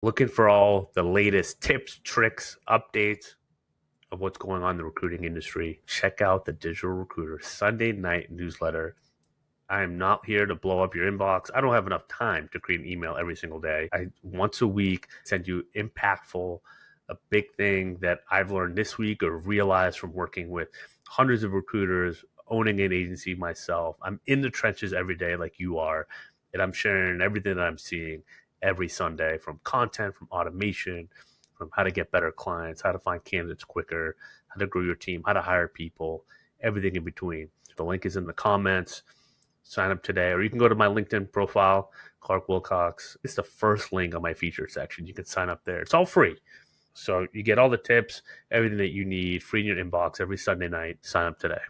Looking for all the latest tips, tricks, updates of what's going on in the recruiting industry, check out the Digital Recruiter Sunday night newsletter. I am not here to blow up your inbox. I don't have enough time to create an email every single day. I once a week send you impactful, a big thing that I've learned this week or realized from working with hundreds of recruiters, owning an agency myself. I'm in the trenches every day like you are, and I'm sharing everything that I'm seeing every Sunday, from content, from automation, from how to get better clients, how to find candidates quicker, how to grow your team, how to hire people, everything in between. The link is in the comments. Sign up today, or you can go to my LinkedIn profile, Clark Wilcox. It's the first link on my feature section. You can sign up there. It's all free. So you get all the tips, everything that you need, free in your inbox every Sunday night. Sign up today.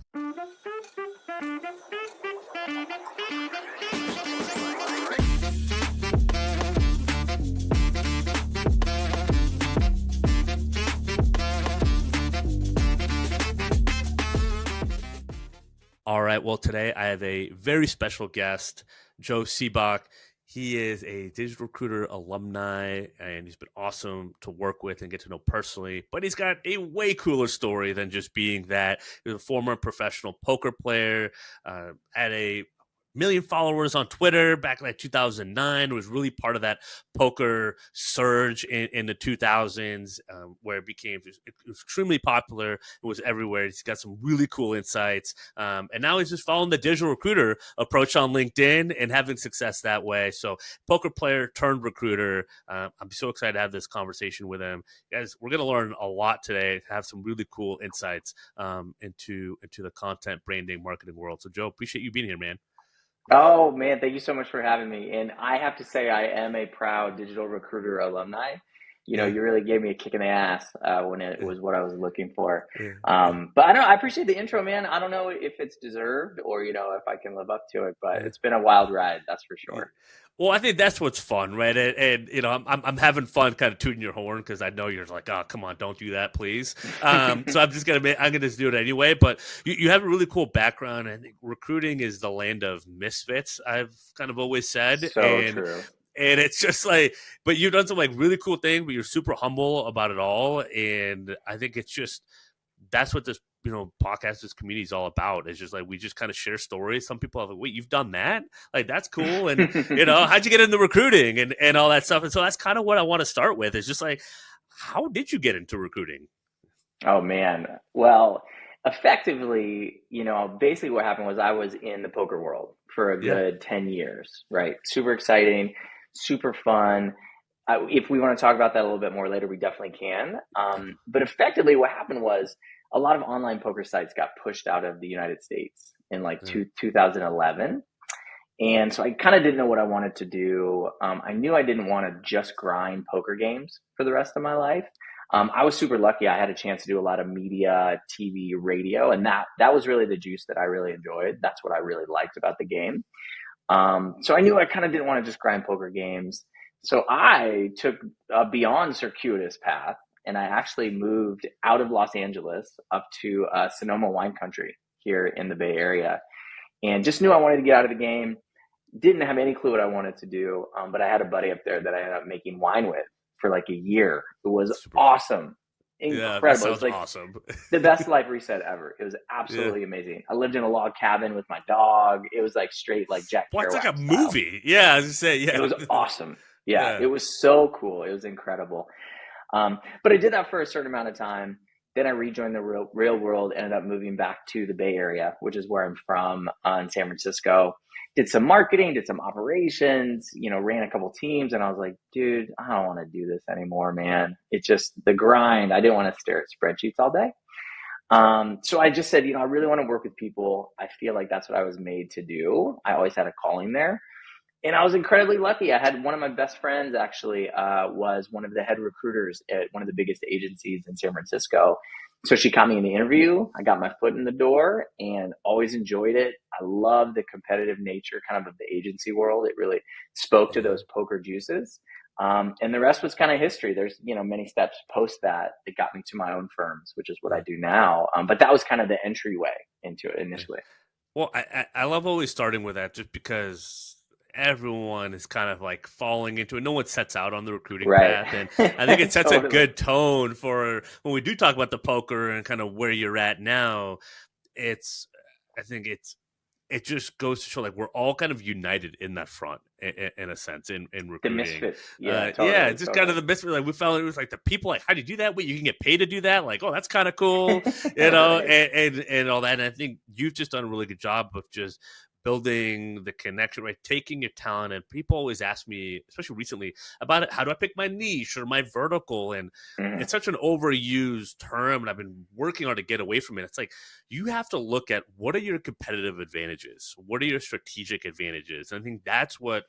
All right. Well, today I have a very special guest, Joe Seabock. He is a digital recruiter alumni, and he's been awesome to work with and get to know personally. But he's got a way cooler story than just being that. He was a former professional poker player, had a million followers on Twitter back in like 2009. It was really part of that poker surge in the 2000s, where it was extremely popular. It was everywhere. He's got some really cool insights. And now he's just following the digital recruiter approach on LinkedIn and having success that way. So poker player turned recruiter. I'm so excited to have this conversation with him. Guys, we're going to learn a lot today, have some really cool insights into the content branding marketing world. So Joe, appreciate you being here, man. Oh man, thank you so much for having me. And I have to say, I am a proud digital recruiter alumni. Yeah, You really gave me a kick in the ass when it yeah, was what I was looking for. yeah, yeah, But I don't. I appreciate the intro, man. I don't know if it's deserved or if I can live up to it, but yeah. it's been a wild ride, that's for Yeah. sure. Well, I think that's what's fun, right? And I'm having fun, kind of tooting your horn because I know you're like, oh, come on, don't do that, please. So I'm gonna just do it anyway. But you have a really cool background. I think recruiting is the land of misfits. I've kind of always said, So true. and it's just like, but you've done some like really cool thing, but you're super humble about it all, and I think it's just that's what this podcast, this community is all about. It's just like we just kind of share stories. Some people are like, wait, you've done that? Like that's cool. And how'd you get into recruiting and all that stuff? And so that's kind of what I want to start with. Is just like, how did you get into recruiting? Oh man. Well, effectively, basically what happened was I was in the poker world for a Yeah. good 10 years, right? Super exciting, super fun. If we want to talk about that a little bit more later, we definitely can. But effectively, what happened was a lot of online poker sites got pushed out of the United States in like Yeah. 2011. And so I kind of didn't know what I wanted to do. I knew I didn't want to just grind poker games for the rest of my life. I was super lucky. I had a chance to do a lot of media, TV, radio, and that was really the juice that I really enjoyed. That's what I really liked about the game. So I knew I kind of didn't want to just grind poker games. So I took a beyond circuitous path, and I actually moved out of Los Angeles up to Sonoma wine country here in the Bay Area, and just knew I wanted to get out of the game. Didn't have any clue what I wanted to do, but I had a buddy up there that I ended up making wine with for like a year. It was Super fun. awesome, Yeah, that incredible. It was sounds like awesome. the best life reset ever. It was Yeah. absolutely amazing. I lived in a log cabin with my dog. It was like straight like Jack Well, it's like Kerouac a style. movie. Yeah, I was just say, It yeah. was awesome. Yeah, Yeah. it was so cool. It was incredible. But I did that for a certain amount of time. Then I rejoined the real world, ended up moving back to the Bay Area, which is where I'm from, in San Francisco. Did some marketing, did some operations, ran a couple teams, and I was like, dude, I don't want to do this anymore, man. It's just the grind. I didn't want to stare at spreadsheets all day. So I just said, I really want to work with people. I feel like that's what I was made to do. I always had a calling there. And I was incredibly lucky. I had one of my best friends actually was one of the head recruiters at one of the biggest agencies in San Francisco. So she caught me in the interview. I got my foot in the door and always enjoyed it. I love the competitive nature kind of the agency world. It really spoke to Yeah. those poker juices. And the rest was kind of history. There's, many steps post that got me to my own firms, which is what I do now. But that was kind of the entryway into it Yeah. initially. Well, I love always starting with that just because everyone is kind of like falling into it. No one sets out on the recruiting Right. path. And I think it sets a Totally. good tone for when we do talk about the poker and kind of where you're at now. It's, I think it just goes to show like we're all kind of united in that front in a sense in The recruiting. misfits. Yeah, Yeah, totally, it's just kind totally. of the misfit. Like we felt it was like the people like, how do you do that? Wait, you can get paid to do that? Like, oh, that's kind of cool, Right. and all that. And I think you've just done a really good job of just building the connection, right? Taking your talent, and people always ask me, especially recently, about it. How do I pick my niche or my vertical? And Mhm. it's such an overused term, and I've been working hard to get away from it. It's like you have to look at what are your competitive advantages, what are your strategic advantages, and I think that's what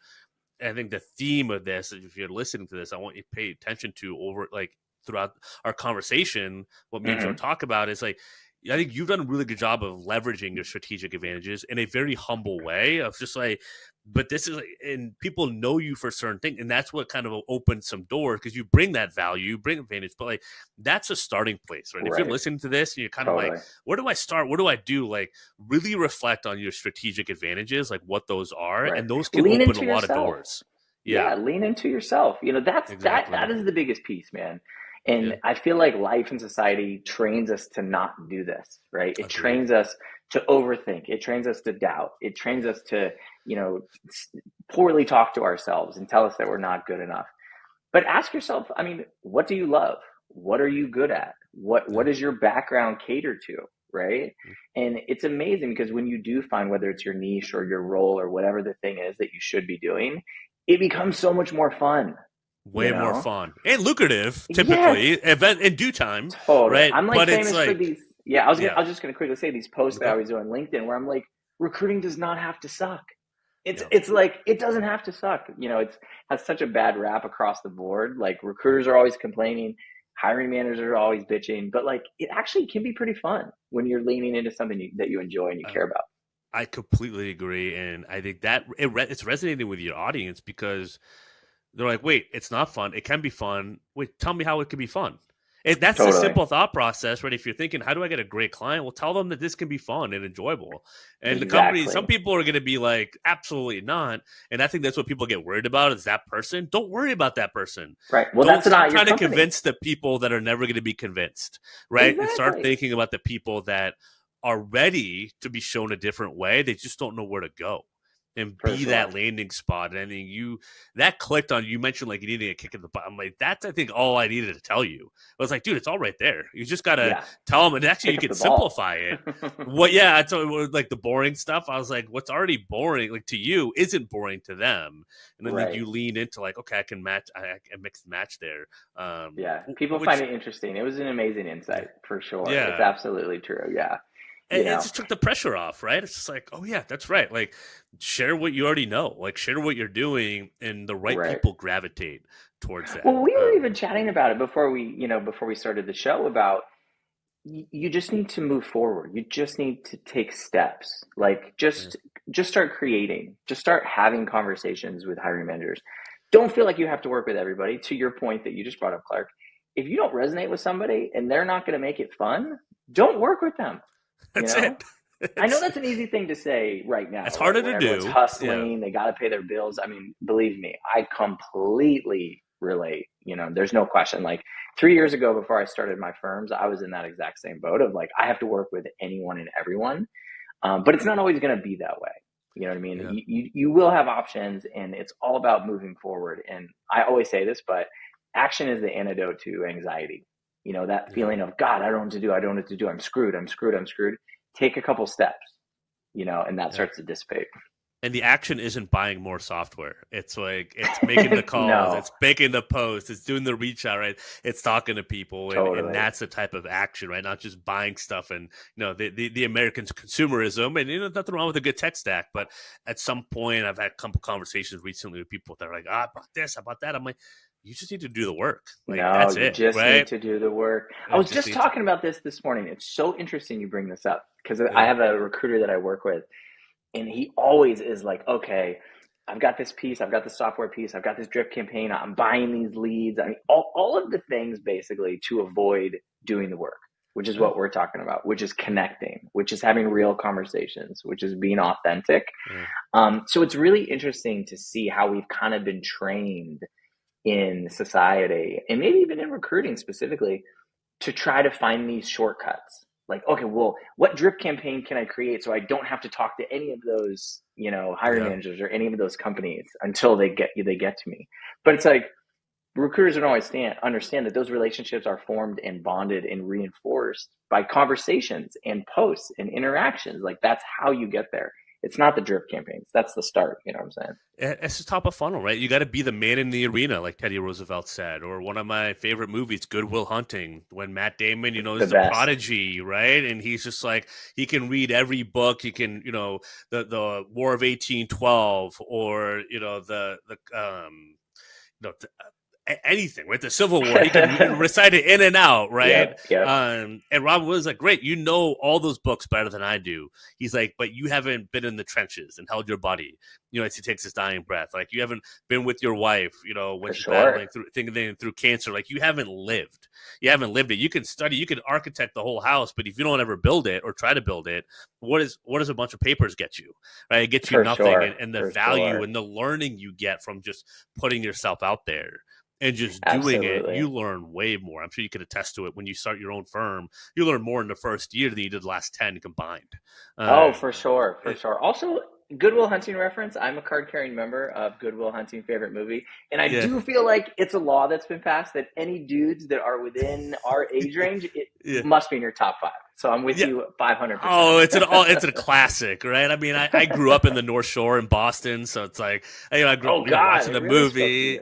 I think the theme of this, if you're listening to this, I want you to pay attention to over like throughout our conversation. What me and Joe Mhm. talk about is like, I think you've done a really good job of leveraging your strategic advantages in a very humble way of just like, but this is like, and people know you for a certain thing. And that's what kind of opens some doors because you bring that value, you bring advantage, but like, that's a starting place, right? If you're Right. listening to this and you're kind of like, Totally. where do I start? What do I do? Like, really reflect on your strategic advantages, like what those are, Right. and those can Lean open a into lot of yourself. doors. Yeah, Yeah, lean into yourself. That exactly. is the biggest piece, man. And Yeah, I feel like life and society trains us to not do this, right? It agreed. trains us to overthink. It trains us to doubt. It trains us to, you know, poorly talk to ourselves and tell us that we're not good enough. But ask yourself, I mean, what do you love? What are you good at? What Yeah. does your background cater to, right? And it's amazing because when you do find whether it's your niche or your role or whatever the thing is that you should be doing, it becomes so much more fun, you Way more know? fun and lucrative, Yes, typically, event in due time, totally. right? I'm like But it's famous for like, these. Yeah, yeah, I was just gonna quickly say these posts that I go, always do on LinkedIn where I'm like, recruiting does not have to suck. It's yeah. it's like it doesn't have to suck. It's has such a bad rap across the board. Like recruiters are always complaining, hiring managers are always bitching, but like it actually can be pretty fun when you're leaning into something that you enjoy and you Uh, care about. I completely agree, and I think that it's resonating with your audience because they're like, wait, it's not fun. It can be fun. Wait, tell me how it can be fun. That's the Totally. simple thought process, right? If you're thinking, how do I get a great client? Well, tell them that this can be fun and enjoyable. And the company, some Exactly. people are going to be like, absolutely not. And I think that's what people get worried about is that person. Don't worry about that person. Right. Well, Don't that's stop not your trying to company. convince the people that are never going to be convinced, right? And start Exactly. thinking about the people that are ready to be shown a different way. They just don't know where to go and For be sure. that landing spot. And I think that clicked on you mentioned like you needed a kick in the butt. I'm like, that's I think all I needed to tell you. I was like, dude, it's all right there. You just gotta Yeah. tell them, and actually you Pick up can the ball. simplify it. What? Yeah, I told you like the boring stuff. I was like, what's already boring, like to you, isn't boring to them. And then Right. you lean into like, okay, I can match, I can mix and match there. Yeah. People find Which, it interesting. It was an amazing yeah, insight for sure. It's yeah. absolutely true. Yeah. You It know, just took the pressure off, right? It's just like, oh yeah, that's right. Like, share what you already know, like share what you're doing, and the right right. people gravitate towards that. Well, we were even chatting about it before we started the show about you just need to move forward. You just need to take steps. Like Yeah, just start creating. Just start having conversations with hiring managers. Don't feel like you have to work with everybody. To your point that you just brought up, Clark, if you don't resonate with somebody and they're not going to make it fun, don't work with them. You that's know, it. I know It's that's an easy thing to say right it's now, right? harder When to everyone's do. Yeah, hustling, they got to pay their bills. I mean, believe me, I completely relate. There's no question. Like 3 years ago, before I started my firms, I was in that exact same boat of like, I have to work with anyone and everyone. But it's not always going to be that way. You know what I mean? yeah, You will have options, and it's all about moving forward. And I always say this, but action is the antidote to anxiety. That yeah. feeling of, God, I don't know what to do. I don't know what to do. I'm screwed. I'm screwed. I'm screwed. Take a couple steps, and that Yeah. starts to dissipate. And the action isn't buying more software. It's like it's making the calls, No, it's making the posts, it's doing the reach out, right? It's talking to people, and totally. that's the type of action, right? Not just buying stuff and the Americans consumerism, and nothing wrong with a good tech stack, but at some point I've had a couple conversations recently with people that are like, I bought this, I bought that. I'm like, you just need to do the work. Like No, that's you it, just need right? to do the work. I I was just just need to, talking about this morning. It's so interesting you bring this up because I yeah, have a recruiter that I work with, and he always is like, okay, I've got this piece, I've got the software piece, I've got this drip campaign, I'm buying these leads. I mean, all of the things basically to avoid doing the work. which is what we're talking about, which is connecting, which is having real conversations, which is being authentic. So it's really interesting to see how we've kind of been trained in society, and maybe even in recruiting specifically, to try to find these shortcuts. Like, okay, well, what drip campaign can I create so I don't have to talk to any of those, hiring managers or any of those companies until they get to me? But it's like, recruiters don't always understand that those relationships are formed and bonded and reinforced by conversations and posts and interactions. Like, that's how you get there. It's not the drip campaigns. That's the start. You know what I'm saying? It's the top of funnel, right? You got to be the man in the arena, like Teddy Roosevelt said. Or one of my favorite movies, Good Will Hunting, when Matt Damon, is the prodigy, right? And he's just like, he can read every book. He can, the War of 1812, or anything, right? The Civil War, he can recite it in and out, right? And Robin was like, great, all those books better than I do. He's like, but you haven't been in the trenches and held your buddy, as he takes his dying breath. Like, you haven't been with your wife, when she's battling through cancer. Like, you haven't lived it. You can study, you can architect the whole house, but if you don't ever build it or try to build it, what does a bunch of papers get you, right? It gets you nothing. And the value and the learning you get from just putting yourself out there and just doing it, you learn way more. I'm sure you could attest to it. When you start your own firm, you learn more in the first year than you did the last 10 combined. For sure. Also, Good Will Hunting reference. I'm a card-carrying member of Good Will Hunting, favorite movie. And I do feel like it's a law that's been passed that any dudes that are within our age range, it must be in your top 5. So I'm with you 500%. Oh, it's a classic, right? I mean, I grew up in the North Shore in Boston, so it's like, I grew up watching the movie.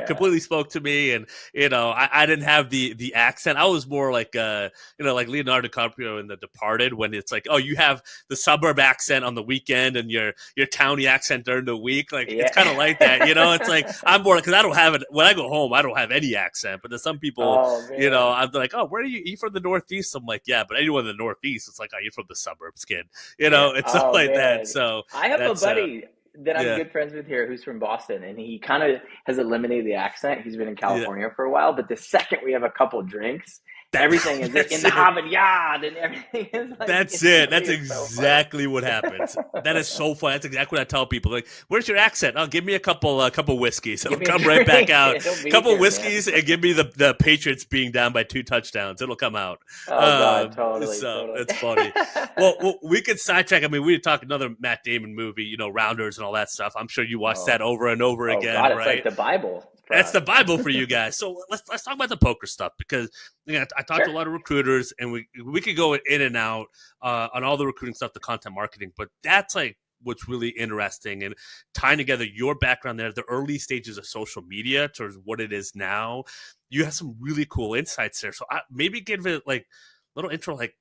Completely spoke to me. And, I didn't have the accent. I was more like, like Leonardo DiCaprio in The Departed, when it's like, oh, you have the suburb accent on the weekend and your towny accent during the week. Like, it's kind of like that, It's like, I'm more, because I don't have it. When I go home, I don't have any accent. But there's some people, I'm like, oh, where are you? Are you from the Northeast? I'm like, yeah, but anyone in the Northeast, it's like, oh, you're from the suburbs, kid. It's stuff like that. So I have a buddy that I'm good friends with here who's from Boston, and he kind of has eliminated the accent. He's been in California for a while, but the second we have a couple drinks, everything is in the Havard, and everything is like, that's it. That's exactly what happens. That is so fun. That's exactly what I tell people. Like, where's your accent? Oh, give me a couple whiskeys. It'll come right back out. Couple whiskeys, and give me the Patriots being down by 2 touchdowns. It'll come out. Oh, God, totally. It's funny. well, we could sidetrack. I mean, we could talk another Matt Damon movie, Rounders and all that stuff. I'm sure you watched that over and over again, God, it's right? like the Bible. That's the Bible for you guys. So let's talk about the poker stuff, because I talked to a lot of recruiters, and we could go in and out on all the recruiting stuff, the content marketing, but that's like what's really interesting, and tying together your background there, the early stages of social media towards what it is now. You have some really cool insights there. So maybe give it like a little intro, like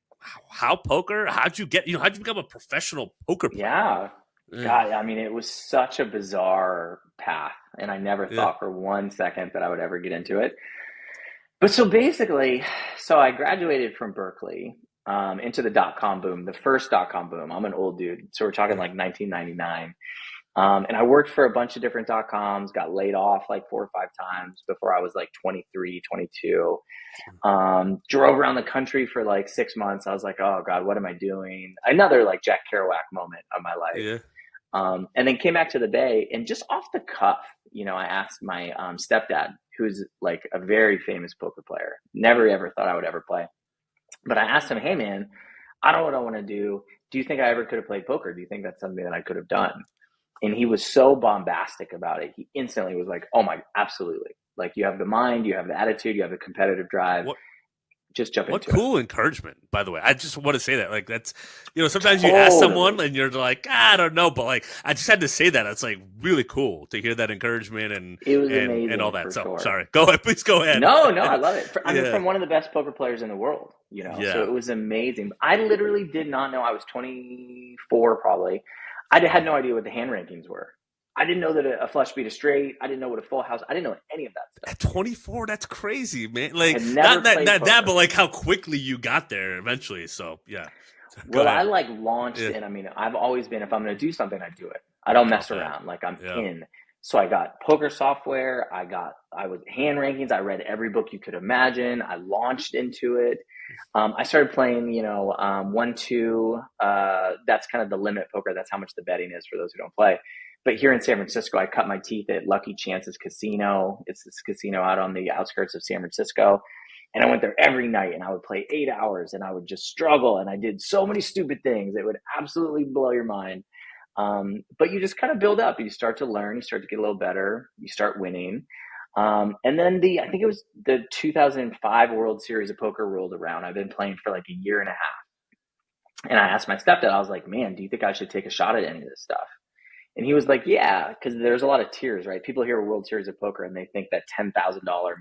how poker, how'd you become a professional poker player? Yeah. God, I mean, it was such a bizarre path, and I never thought for 1 second that I would ever get into it. But so basically, I graduated from Berkeley into the dot-com boom, the first dot-com boom. I'm an old dude, so we're talking like 1999. And I worked for a bunch of different dot-coms, got laid off like 4 or 5 times before I was like 23, 22. Drove around the country for like 6 months. I was like, oh God, what am I doing? Another like Jack Kerouac moment of my life. Yeah. And then came back to the Bay, and just off the cuff, I asked my stepdad, who's like a very famous poker player. Never ever thought I would ever play. But I asked him, hey man, I don't know what I want to do. Do you think I ever could have played poker? Do you think that's something that I could have done? And he was so bombastic about it. He instantly was like, oh my, absolutely. Like, you have the mind, you have the attitude, you have the competitive drive. Just jump into it. What cool encouragement, by the way. I just want to say that. Like, that's, sometimes you ask someone and you're like, I don't know. But like, I just had to say that. It's like really cool to hear that encouragement and all that. So sorry. Go ahead. Please go ahead. No, I love it. I mean, from one of the best poker players in the world, so it was amazing. I literally did not know. I was 24 probably. I had no idea what the hand rankings were. I didn't know that a flush beat a straight. I didn't know what a full house. I didn't know any of that stuff. At 24, that's crazy, man. Like, not that, but like how quickly you got there eventually. So yeah. Well, I like launched, and I mean, I've always been, if I'm going to do something, I do it. I don't mess around. Like, I'm in. So I got poker software. I was hand rankings. I read every book you could imagine. I launched into it. I started playing, 1-2. That's kind of the limit poker. That's how much the betting is for those who don't play. But here in San Francisco, I cut my teeth at Lucky Chance's Casino. It's this casino out on the outskirts of San Francisco. And I went there every night and I would play 8 hours and I would just struggle. And I did so many stupid things. It would absolutely blow your mind. But you just kind of build up. You start to learn. You start to get a little better. You start winning. And then I think it was the 2005 World Series of Poker rolled around. I've been playing for like a year and a half. And I asked my stepdad, I was like, man, do you think I should take a shot at any of this stuff? And he was like, yeah, because there's a lot of tiers, right? People hear World Series of Poker and they think that $10,000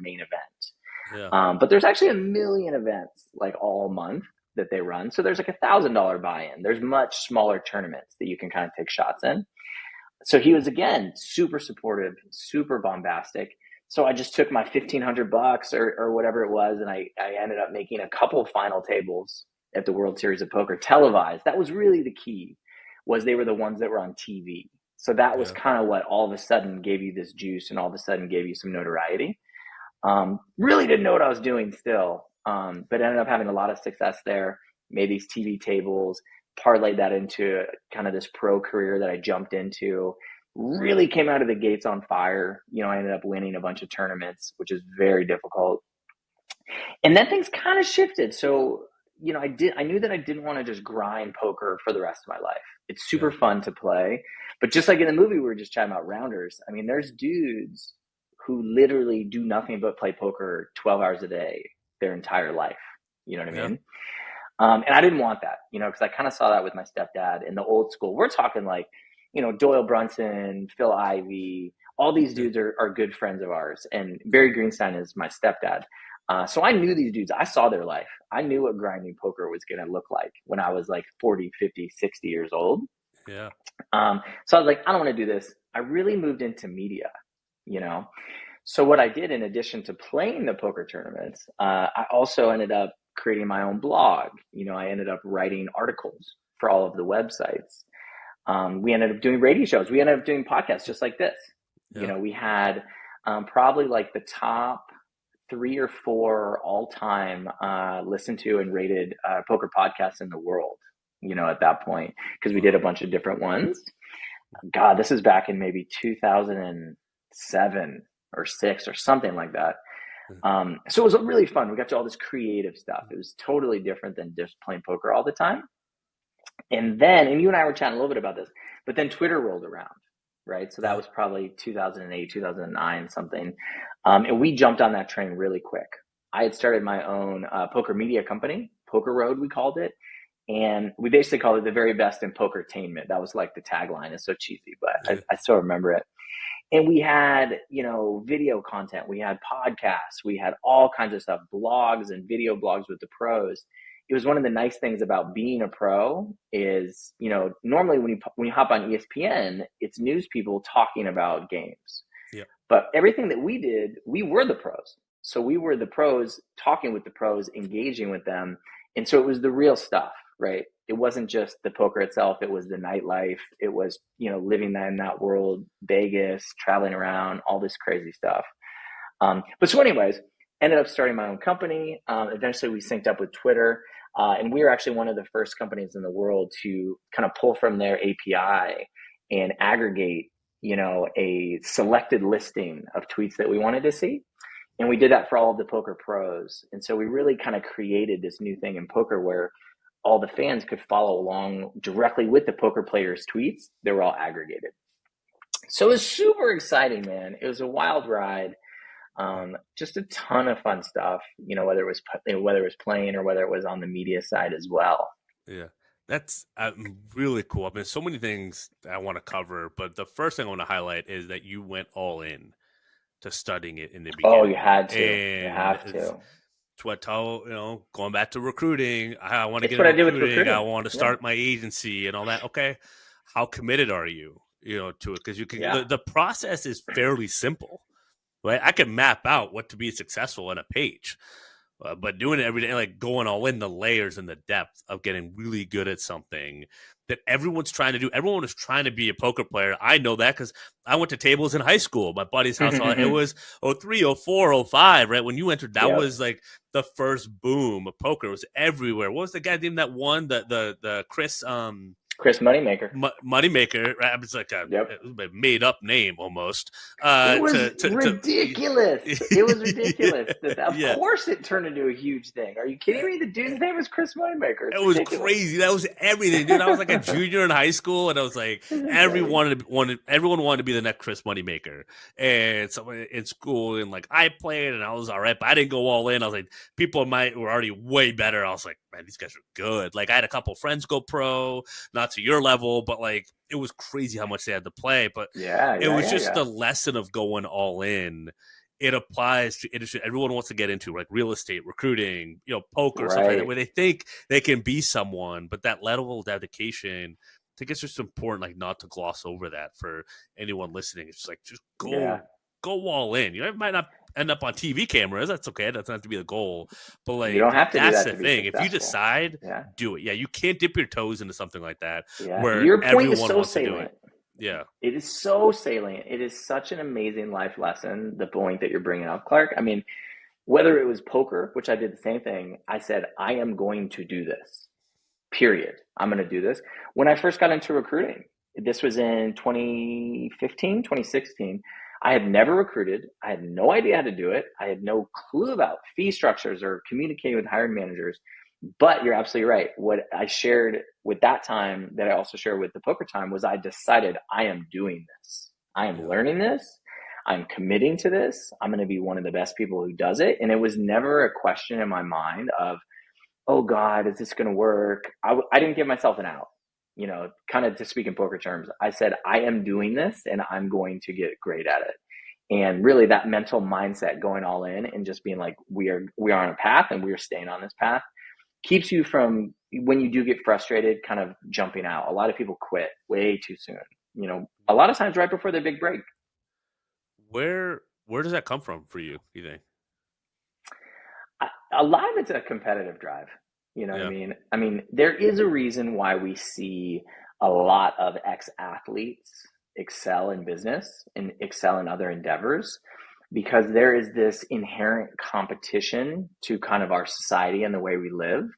main event. Yeah. But there's actually 1 million events like all month that they run. So there's like $1,000 buy-in. There's much smaller tournaments that you can kind of take shots in. So he was, again, super supportive, super bombastic. So I just took my $1,500 or whatever it was, and I ended up making a couple final tables at the World Series of Poker televised. That was really the key, was they were the ones that were on TV. So that was kind of what all of a sudden gave you this juice and all of a sudden gave you some notoriety. Really didn't know what I was doing still, but ended up having a lot of success there, made these TV tables, parlayed that into kind of this pro career that I jumped into, really came out of the gates on fire. I ended up winning a bunch of tournaments, which is very difficult. And then things kind of shifted. So, I knew that I didn't want to just grind poker for the rest of my life. It's super fun to play, but just like in the movie, we were just chatting about Rounders. I mean, there's dudes who literally do nothing but play poker 12 hours a day their entire life. You know what I mean? And I didn't want that, because I kind of saw that with my stepdad in the old school. We're talking like, Doyle Brunson, Phil Ivey, all these dudes are good friends of ours. And Barry Greenstein is my stepdad. So I knew these dudes. I saw their life. I knew what grinding poker was going to look like when I was like 40, 50, 60 years old. Yeah. So I was like, I don't want to do this. I really moved into media. So what I did, in addition to playing the poker tournaments, I also ended up creating my own blog. I ended up writing articles for all of the websites. We ended up doing radio shows. We ended up doing podcasts just like this. We had probably like the top 3 or 4 all-time listened to and rated poker podcasts in the world, at that point, because we did a bunch of different ones. God, this is back in maybe 2007 or 6 or something like that. So it was really fun. We got to all this creative stuff. It was totally different than just playing poker all the time. And you and I were chatting a little bit about this, but then Twitter rolled around, right? So that was probably 2008, 2009, something. And we jumped on that train really quick. I had started my own poker media company, Poker Road, we called it. And we basically called it the very best in pokertainment. That was like the tagline. It's so cheesy, but I still remember it. And we had, video content. We had podcasts. We had all kinds of stuff, blogs and video blogs with the pros. It was one of the nice things about being a pro is, normally when you hop on ESPN, it's news people talking about games. Yeah. But everything that we did, we were the pros. So we were the pros talking with the pros, engaging with them. And so it was the real stuff, right? It wasn't just the poker itself. It was the nightlife. It was, living in that world, Vegas, traveling around, all this crazy stuff. But so anyways, ended up starting my own company. Eventually we synced up with Twitter. And we were actually one of the first companies in the world to kind of pull from their API and aggregate, a selected listing of tweets that we wanted to see. And we did that for all of the poker pros. And so we really kind of created this new thing in poker where all the fans could follow along directly with the poker players' tweets. They were all aggregated. So it was super exciting, man. It was a wild ride. Just a ton of fun stuff, whether it was playing or whether it was on the media side as well. Yeah, that's really cool. I mean, so many things I want to cover, but the first thing I want to highlight is that you went all in to studying it in the beginning. Oh, you had to. And you have to. It's what I tell, going back to recruiting, I want to It's get what I into did with recruiting. I want to start my agency and all that. Okay, how committed are you, to it? Because you can. The process is fairly simple. Right, I can map out what to be successful on a page, but doing it every day, like going all in the layers and the depth of getting really good at something, that everyone's trying to do. Everyone is trying to be a poker player. I know that because I went to tables in high school. My buddy's house, it was 03, 04, 05, right? When you entered, that was like the first boom of poker. It was everywhere. What was the guy name that won? The Chris Moneymaker. Moneymaker, right? It's like a made up name almost. It was ridiculous. It was ridiculous. Of course it turned into a huge thing. Are you kidding me? The dude's name was Chris Moneymaker. It was crazy. That was everything, dude. I was like a junior in high school, and I was like, everyone wanted to be the next Chris Moneymaker. And so in school, and like I played, and I was all right, but I didn't go all in. I was like, people were already way better. I was like, man, these guys are good. Like I had a couple friends go pro, not to your level, but like it was crazy how much they had to play. But it was just the lesson of going all in. It applies to industry everyone wants to get into, like real estate, recruiting, poker, stuff like that, where they think they can be someone, but that level of dedication, I think it's just important, like not to gloss over that for anyone listening. It's just like, just go all in. It might not end up on TV cameras. That's okay. That doesn't have to be the goal. But like, you don't have to that's do that the thing. If you decide, do it. Yeah, you can't dip your toes into something like that. Where your point everyone is so wants salient. To do it. Yeah, it is so salient. It is such an amazing life lesson. The point that you're bringing up, Clark. I mean, whether it was poker, which I did the same thing. I said, I am going to do this. Period. I'm going to do this. When I first got into recruiting, this was in 2015, 2016. I had never recruited. I had no idea how to do it. I had no clue about fee structures or communicating with hiring managers. But you're absolutely right. What I shared with that time that I also shared with the poker time was I decided I am doing this. I am learning this. I'm committing to this. I'm going to be one of the best people who does it. And it was never a question in my mind of, oh God, is this going to work? I didn't give myself an out. Kind of to speak in poker terms, I said, I am doing this and I'm going to get great at it. And really that mental mindset going all in and just being like, we are on a path and we are staying on this path keeps you from, when you do get frustrated, kind of jumping out. A lot of people quit way too soon, a lot of times right before their big break. Where does that come from for you think? A lot of it's a competitive drive. You know what I mean? I mean, there is a reason why we see a lot of ex-athletes excel in business and excel in other endeavors, because there is this inherent competition to kind of our society and the way we live.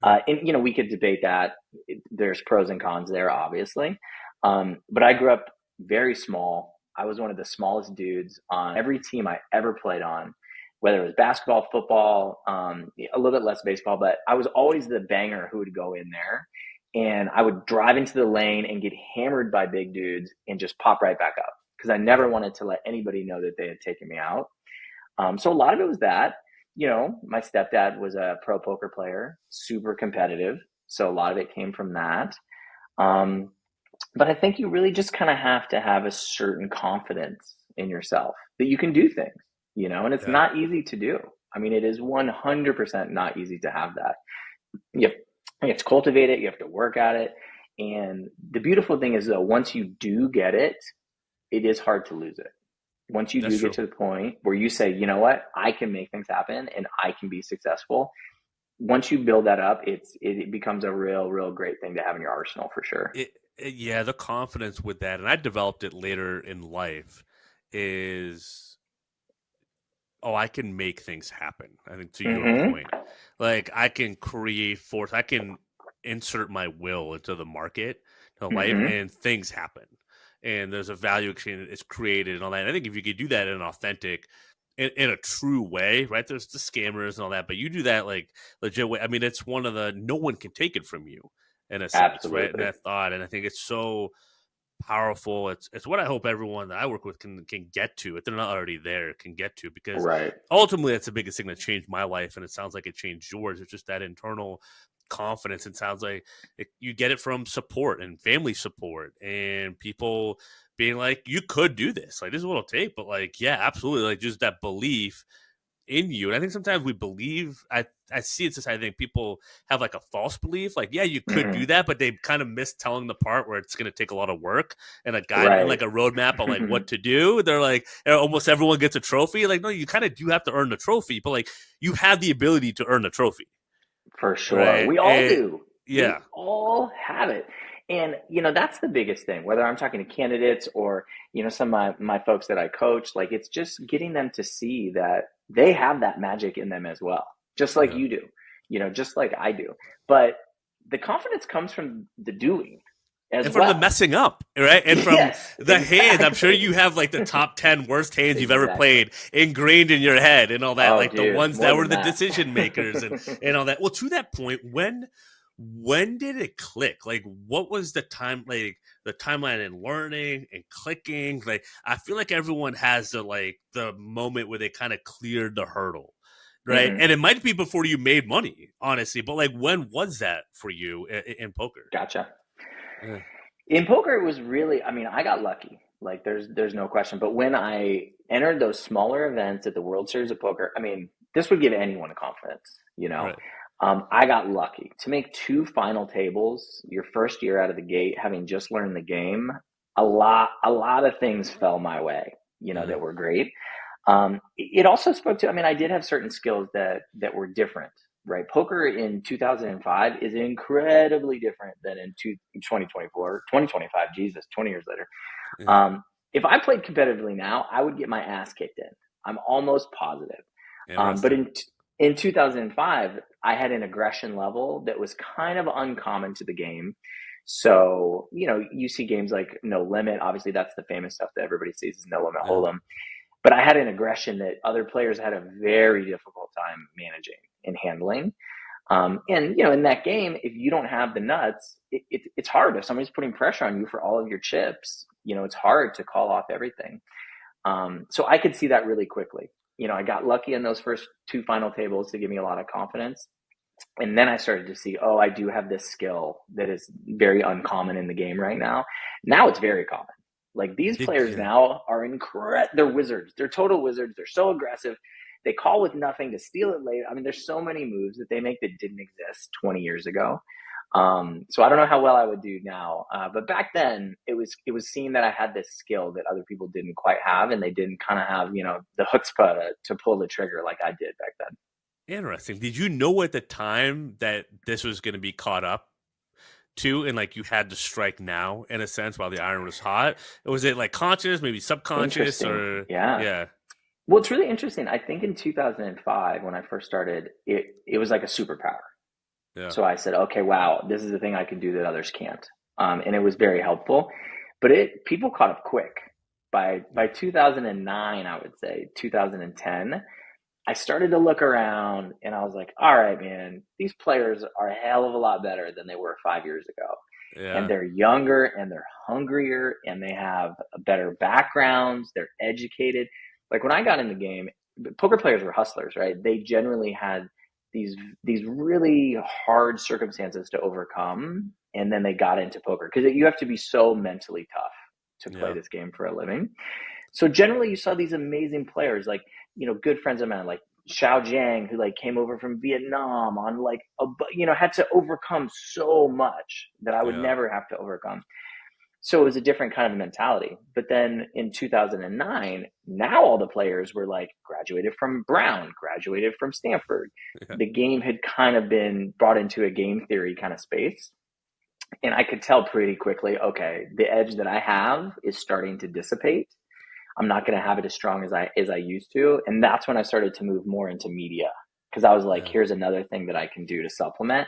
And, we could debate that. There's pros and cons there, obviously. But I grew up very small. I was one of the smallest dudes on every team I ever played on, whether it was basketball, football, a little bit less baseball, but I was always the banger who would go in there. And I would drive into the lane and get hammered by big dudes and just pop right back up, because I never wanted to let anybody know that they had taken me out. So a lot of it was that, my stepdad was a pro poker player, super competitive. So a lot of it came from that. But I think you really just kind of have to have a certain confidence in yourself that you can do things, and it's not easy to do. I mean, it is 100% not easy to have that. You have to cultivate it. You have to work at it. And the beautiful thing is, though, once you do get it, it is hard to lose it. Once you get to the point where you say, you know what, I can make things happen and I can be successful. Once you build that up, it becomes a real great thing to have in your arsenal for sure. The confidence with that, and I developed it later in life, is, I can make things happen. I think to your point, like I can create force, I can insert my will into the market, to life, and things happen. And there's a value exchange that's created and all that. And I think if you could do that in an authentic, in a true way, right? There's the scammers and all that, but you do that like legit way. I mean, it's one of the, no one can take it from you in a sense, right? And that thought, and I think it's so powerful. It's what I hope everyone that I work with can get to, if they're not already there, can get to, because ultimately that's the biggest thing that changed my life, and it sounds like it changed yours. It's just that internal confidence. It sounds like you get it from support and family support and people being like, you could do this, like this is what it'll take, but like, yeah, absolutely, like just that belief in you. And I think sometimes we believe, I see it, I think people have like a false belief, like, yeah, you could do that, but they kind of miss telling the part where it's going to take a lot of work and a guide and like a roadmap of like what to do. They're like, almost everyone gets a trophy. Like, no, you kind of do have to earn the trophy, but like you have the ability to earn the trophy. For sure. Right? We all do. Yeah. We all have it. And, that's the biggest thing, whether I'm talking to candidates or, some of my folks that I coach, like it's just getting them to see that they have that magic in them as well, just like Yeah. you do, just like I do. But the confidence comes from the doing as And from the well. messing up, right? And from Yes, the hands. I'm sure exactly. you have like the top 10 worst hands you've ever Exactly. played ingrained in your head and all that. Oh, Like the dude, ones more that were than the that. decision makers and all that. Well, to that point, when did it click? Like, what was the timeline in learning and clicking? Like, I feel like everyone has the moment where they kind of cleared the hurdle, right? Mm-hmm. And it might be before you made money, honestly. But like, when was that for you in poker? Gotcha. Yeah. In poker, it was really, I mean, I got lucky. Like there's no question. But when I entered those smaller events at the World Series of Poker, I mean, this would give anyone a confidence. Right. I got lucky to make 2 final tables your first year out of the gate, having just learned the game. A lot of things fell my way, Yeah. that were great. It also spoke to, I mean, I did have certain skills that were different, right? Poker in 2005 is incredibly different than in 2024, 2025, Jesus, 20 years later. Yeah. If I played competitively now, I would get my ass kicked in. I'm almost positive. But Interesting. in 2005, I had an aggression level that was kind of uncommon to the game. So, you see games like No Limit. Obviously, that's the famous stuff that everybody sees is No Limit Yeah. Hold'em. But I had an aggression that other players had a very difficult time managing and handling. And in that game, if you don't have the nuts, it's hard. If somebody's putting pressure on you for all of your chips, it's hard to call off everything. So I could see that really quickly. I got lucky in those first 2 final tables to give me a lot of confidence. And then I started to see, I do have this skill that is very uncommon in the game right now. Now it's very common. Like these players Yeah. now are incredible. They're wizards. They're total wizards. They're so aggressive. They call with nothing to steal it late. I mean, there's so many moves that they make that didn't exist 20 years ago. So I don't know how well I would do now, but back then it was seen that I had this skill that other people didn't quite have, and they didn't kind of have the chutzpah to pull the trigger like I did back then. Interesting. Did you know at the time that this was going to be caught up to, and like you had to strike now in a sense while the iron was hot? Was it like conscious, maybe subconscious, Interesting. or Yeah. yeah? Well, it's really interesting. I think in 2005 when I first started, it was like a superpower. Yeah. So I said, okay, wow, this is the thing I can do that others can't. And it was very helpful, but people caught up quick. By 2009, I would say 2010, I started to look around and I was like, all right, man, these players are a hell of a lot better than they were 5 years ago. And Yeah. they're younger and they're hungrier and they have better backgrounds. They're educated. Like when I got in the game, poker players were hustlers, right? They generally had these really hard circumstances to overcome, and then they got into poker because you have to be so mentally tough to play Yeah. this game for a living. So generally, you saw these amazing players, like good friends of mine, like Xiao Jiang, who like came over from Vietnam on like had to overcome so much that I would Yeah. never have to overcome. So it was a different kind of mentality. But then in 2009, now all the players were like graduated from Brown, graduated from Stanford. Yeah. The game had kind of been brought into a game theory kind of space. And I could tell pretty quickly, okay, the edge that I have is starting to dissipate. I'm not going to have it as strong as I used to. And that's when I started to move more into media because I was like, Yeah. here's another thing that I can do to supplement.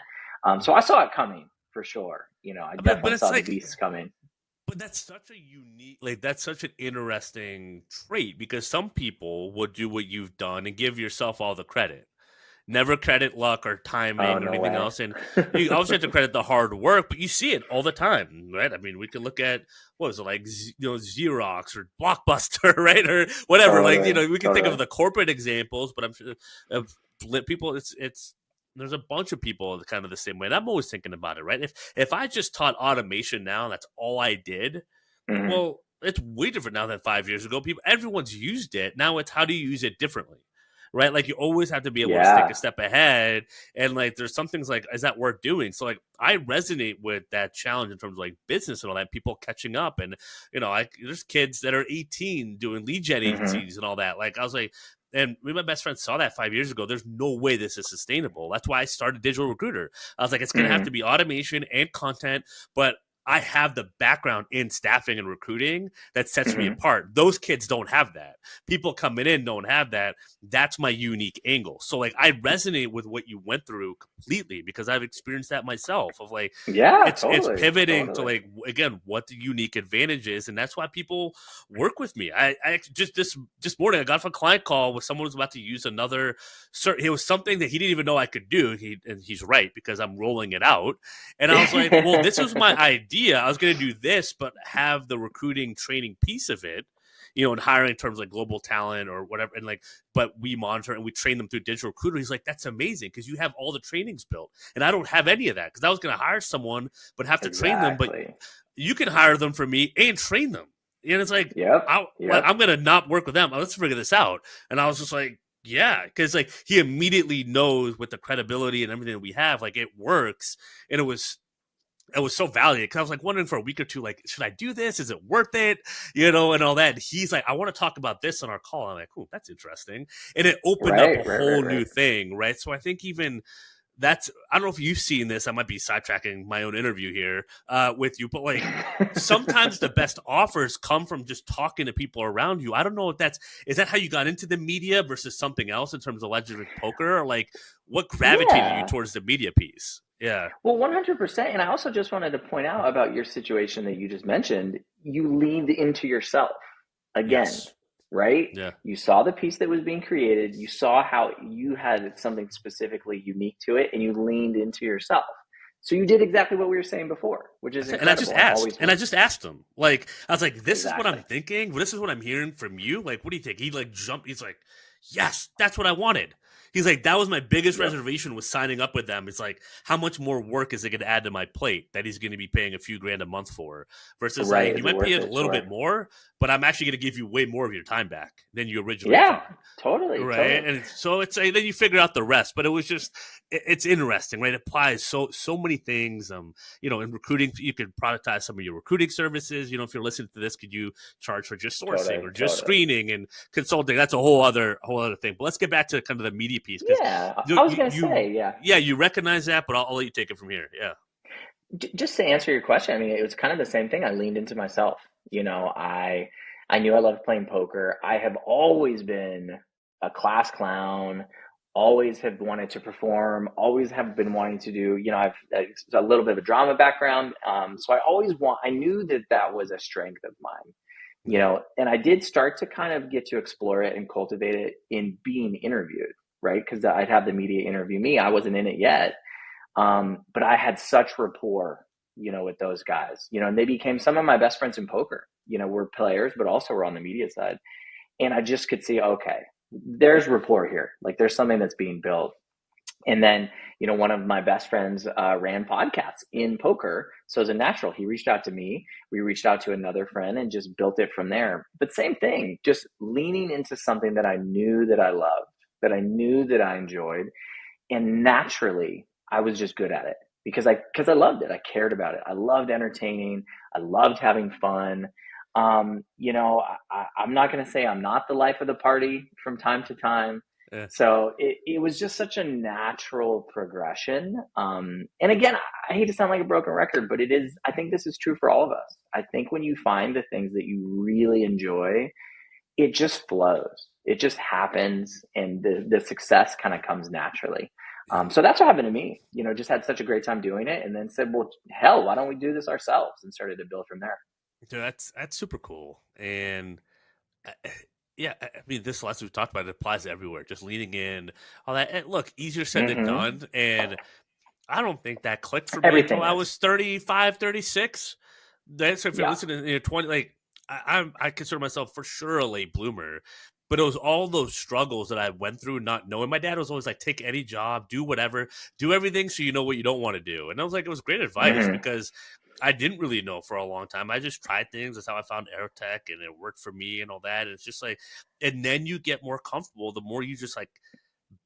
So I saw it coming for sure. I But definitely it's saw the like, beasts coming. but that's such a unique, like that's such an interesting trait because some people will do what you've done and give yourself all the credit. Never credit luck or timing Oh, or no anything way. else. And you also have to credit the hard work, but you see it all the time, right? I mean, we can look at, what was it, like, Xerox or Blockbuster, right? Or whatever. Like, we can think of the corporate examples, but I'm sure of people, there's a bunch of people kind of the same way. And I'm always thinking about it, right? If I just taught automation now and that's all I did, Mm-hmm. well, it's way different now than 5 years ago. Everyone's used it. Now it's how do you use it differently? Right? Like you always have to be able to stick a step ahead. And like there's some things like, is that worth doing? So like I resonate with that challenge in terms of like business and all that, people catching up. And there's kids that are 18 doing lead gen agencies and all that. Like I was like, and me and my best friend saw that 5 years ago. There's no way this is sustainable. That's why I started Digital Recruiter. I was like, it's gonna have to be automation and content, but I have the background in staffing and recruiting that sets me Mm-hmm. apart. Those kids don't have that. People coming in don't have that. That's my unique angle. So like I resonate with what you went through completely because I've experienced that myself of like Yeah, it's totally, pivoting to totally. like again what the unique advantage is, and that's why people work with me. I just this morning I got off a client call with someone who was about to use another it was something that he didn't even know I could do. And he's right because I'm rolling it out. And I was like, well, this was my idea. I was going to do this, but have the recruiting training piece of it, and hiring in terms of like global talent or whatever. And like, but we monitor and we train them through digital recruiter. He's like, that's amazing because you have all the trainings built. And I don't have any of that because I was going to hire someone, but have to train them. But Exactly. you can hire them for me and train them. And it's like, Yep. I'm going to not work with them. Let's figure this out. And I was just like, yeah, because like he immediately knows with the credibility and everything that we have, like it works. And it was so valiant because I was like wondering for a week or two, like, should I do this? Is it worth it? And all that. And he's like, I want to talk about this on our call. I'm like, oh, that's interesting. And it opened up a whole new thing, right? So I think even I don't know if you've seen this. I might be sidetracking my own interview here with you, but like sometimes the best offers come from just talking to people around you. I don't know if is that how you got into the media versus something else in terms of legendary poker, or like what gravitated you towards the media piece? Yeah. Well, 100%. And I also just wanted to point out about your situation that you just mentioned. You leaned into yourself again, Yes. right? Yeah. You saw the piece that was being created. You saw how you had something specifically unique to it, and you leaned into yourself. So you did exactly what we were saying before, which is incredible. And I just asked him, like, I was like, this is what I'm thinking. This is what I'm hearing from you. Like, what do you think? He like jumped. He's like, yes, that's what I wanted. He's like, that was my biggest reservation was signing up with them. It's like, how much more work is it going to add to my plate that he's going to be paying a few grand a month for? Versus like, you might pay a little bit more, but I'm actually going to give you way more of your time back than you originally thought. Totally. Right. Totally. And so it's then you figure out the rest, but it was just, it's interesting, right? It applies so many things. In recruiting, you could productize some of your recruiting services. If you're listening to this, could you charge for just sourcing or just screening and consulting? That's a whole other thing. But let's get back to kind of the media piece. Yeah. I was going to say, yeah. Yeah. You recognize that, but I'll let you take it from here. Yeah. Just to answer your question, I mean, it was kind of the same thing. I leaned into myself. I knew I loved playing poker. I have always been a class clown, always have wanted to perform, always have been wanting to do, I've a little bit of a drama background. So I knew that was a strength of mine, and I did start to kind of get to explore it and cultivate it in being interviewed, right? Because I'd have the media interview me. I wasn't in it yet. But I had such rapport, with those guys, and they became some of my best friends in poker. We're players, but also we're on the media side. And I just could see, okay, there's rapport here. Like there's something that's being built. And then, one of my best friends ran podcasts in poker. So as a natural, he reached out to me. We reached out to another friend and just built it from there. But same thing, just leaning into something that I knew that I loved, that I knew that I enjoyed. And naturally, I was just good at it because I loved it. I cared about it. I loved entertaining. I loved having fun. I'm not going to say I'm not the life of the party from time to time. Yeah. So it was just such a natural progression. And again, I hate to sound like a broken record, but I think this is true for all of us. I think when you find the things that you really enjoy, it just flows. It just happens. And the success kind of comes naturally. So that's what happened to me, just had such a great time doing it and then said, well, hell, why don't we do this ourselves? And started to build from there. Dude, that's super cool. And yeah, I mean, this lesson we've talked about, it applies everywhere, just leaning in, all that. And look, easier said than done. And I don't think that clicked for me until I was 35, 36. So if you're listening in 20, like I consider myself for sure a late bloomer. But it was all those struggles that I went through not knowing. My dad was always like, take any job, do whatever, do everything so you know what you don't want to do. And I was like, it was great advice because I didn't really know for a long time. I just tried things. That's how I found Aerotech and it worked for me and all that. And it's just like, and then you get more comfortable the more you just like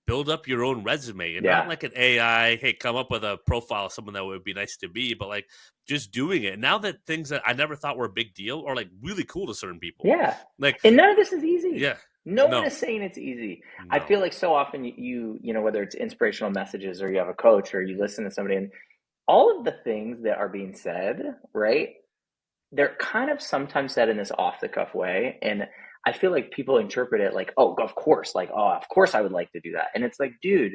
build up your own resume and not like an AI, hey, come up with a profile of someone that would be nice to be, but like just doing it. Now that things that I never thought were a big deal are like really cool to certain people. Yeah. Like, and none of this is easy. Yeah. No one is saying it's easy. No. I feel like so often you whether it's inspirational messages or you have a coach or you listen to somebody and all of the things that are being said, right? They're kind of sometimes said in this off the cuff way. And I feel like people interpret it like, oh, of course, like, oh, of course I would like to do that. And it's like, dude,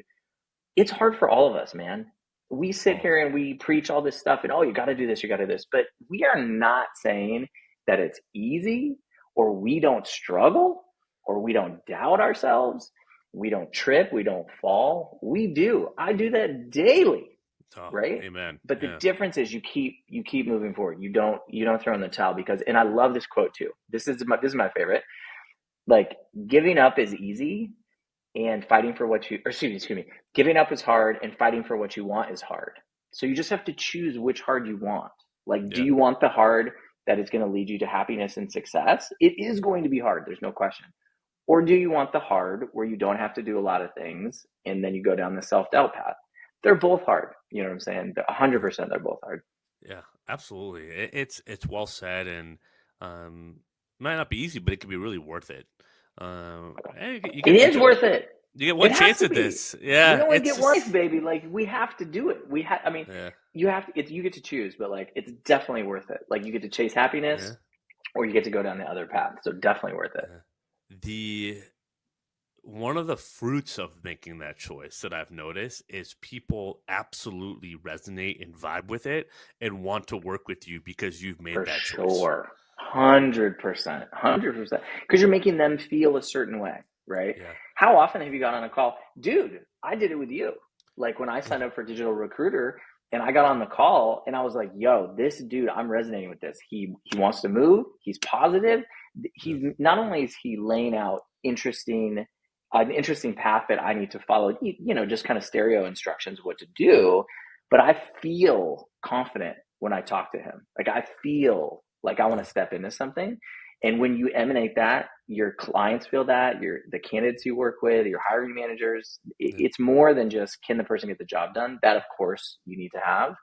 it's hard for all of us, man. We sit Oh, here and we preach all this stuff and, oh, you got to do this, you got to do this. But we are not saying that it's easy or we don't struggle or we don't doubt ourselves. We don't trip. We don't fall. We do. I do that daily, oh, right? amen. But the Yeah. difference is you keep moving forward. You don't throw in the towel because, and I love this quote too. This is my favorite. Like, giving up is easy and fighting for what you, or excuse me, giving up is hard and fighting for what you want is hard. So you just have to choose which hard you want. Like, do Yeah. you want the hard that is going to lead you to happiness and success? It is going to be hard. There's no question. Or do you want the hard where you don't have to do a lot of things and then you go down the self-doubt path? They're both hard. You know what I'm saying? 100% they're both hard. Yeah, absolutely. It's well said, and might not be easy, but it can be really worth it. Hey, It is worth it. you get It one has chance to at be. this. We Yeah, only it's get one just life, baby. Like, we have to do it. I mean, yeah, you have to, you get to choose, but like, it's definitely worth it. Like, you get to chase happiness yeah, or you get to go down the other path. So definitely worth it. yeah. The one of the fruits of making that choice that I've noticed is people absolutely resonate and vibe with it and want to work with you because you've made For that choice. sure. 100%. 100%. Because you're making them feel a certain way, right? Yeah, How often have you got on a call? Dude, I did it with you. Like, when I yeah, signed up for Digital Recruiter and I got on the call and I was like, yo, this dude, I'm resonating with this. He wants to move. He's positive. yeah, He's not only is he laying out an interesting path that I need to follow, just kind of stereo instructions what to yeah. do, but I feel confident when I talk to him. Like, I feel like I want Yeah. to step into something. And when you emanate that, your clients feel that, the candidates you work with, your hiring managers, Yeah. it's more than just, can the person get the job done? That, of course, you need to have.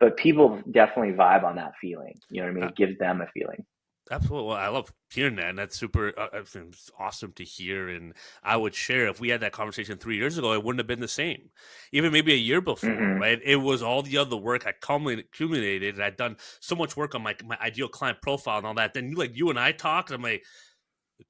But people definitely vibe on that feeling. You know what I mean? Uh, It gives them a feeling. Absolutely. Well, I love hearing that, and that's super. It's awesome to hear. And I would share if we had that conversation 3 years ago, it wouldn't have been the same. Even maybe a year before, Mm-hmm. right? It was all the other work I accumulated, and I'd done so much work on my ideal client profile and all that. Then you and I talked, and I'm like,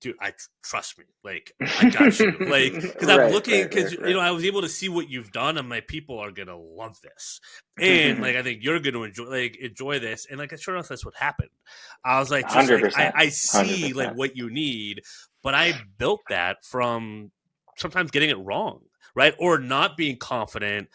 dude, trust me, like I got you, like because I'm Right, looking right, because right, right. I was able to see what you've done, and my people are gonna love this, and like I think you're gonna enjoy this, and like sure enough, that's what happened. I was like, just like 100%. I see like 100%. what you need, but I built that from sometimes getting it wrong, right, or not being confident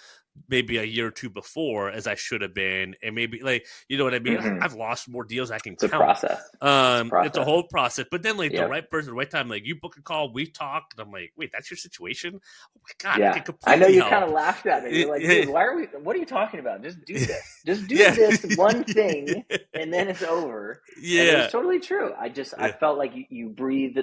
maybe a year or two before as I should have been, and maybe like you know what I mean. Mm-hmm. I've lost more deals I can It's a count. process. It's a It's a process. whole process, but then like the Yep. right person, the right time, like you book a call, we talk, and I'm like, wait, that's your situation? Oh my god, I Yeah. can I know completely you kind help. of laughed at it. You're like, dude, what are you talking about? Just do this. Just do Yeah, this one thing and then it's over. And it was yeah, totally true. I yeah, felt like you breathed,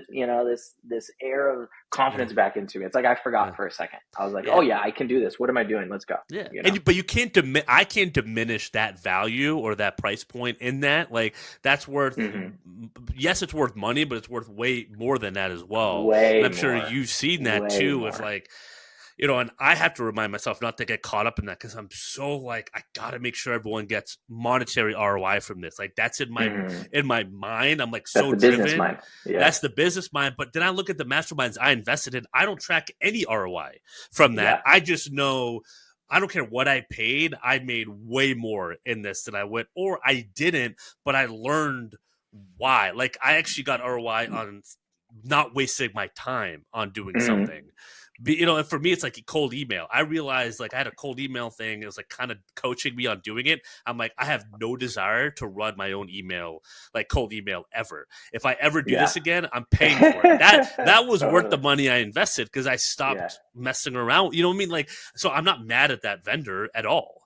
this air of yeah, confidence back into me. It's like I yeah. forgot for a second. I was like, oh Yeah. yeah, I can do this. What am I doing? Let's go. Yeah, You know? but you can't I can't diminish that value or that price point in that. Like that's worth. Mm-hmm. Yes, it's worth money, but it's worth way more than that as well. And Way I'm sure more. you've seen that Way too. If more. like and I have to remind myself not to get caught up in that because I'm so like I gotta make sure everyone gets monetary ROI from this. Like that's Mm-hmm. in my mind. I'm like That's so the business driven. mind. Yeah. That's the business mind. But then I look at the masterminds I invested in. I don't track any ROI from that. Yeah. I just know I don't care what I paid. I made way more in this than I went, or I didn't, but I learned why. Like I actually got ROI on not wasting my time on doing Mm-hmm. something. And for me, it's like a cold email. I realized like I had a cold email thing. It was like kind of coaching me on doing it. I'm like, I have no desire to run my own email, like cold email ever. If I ever do Yeah. this again, I'm paying for it. That was worth the Totally. money I invested because I Yeah. stopped messing around. You know what I mean? Like, so I'm not mad at that vendor at all.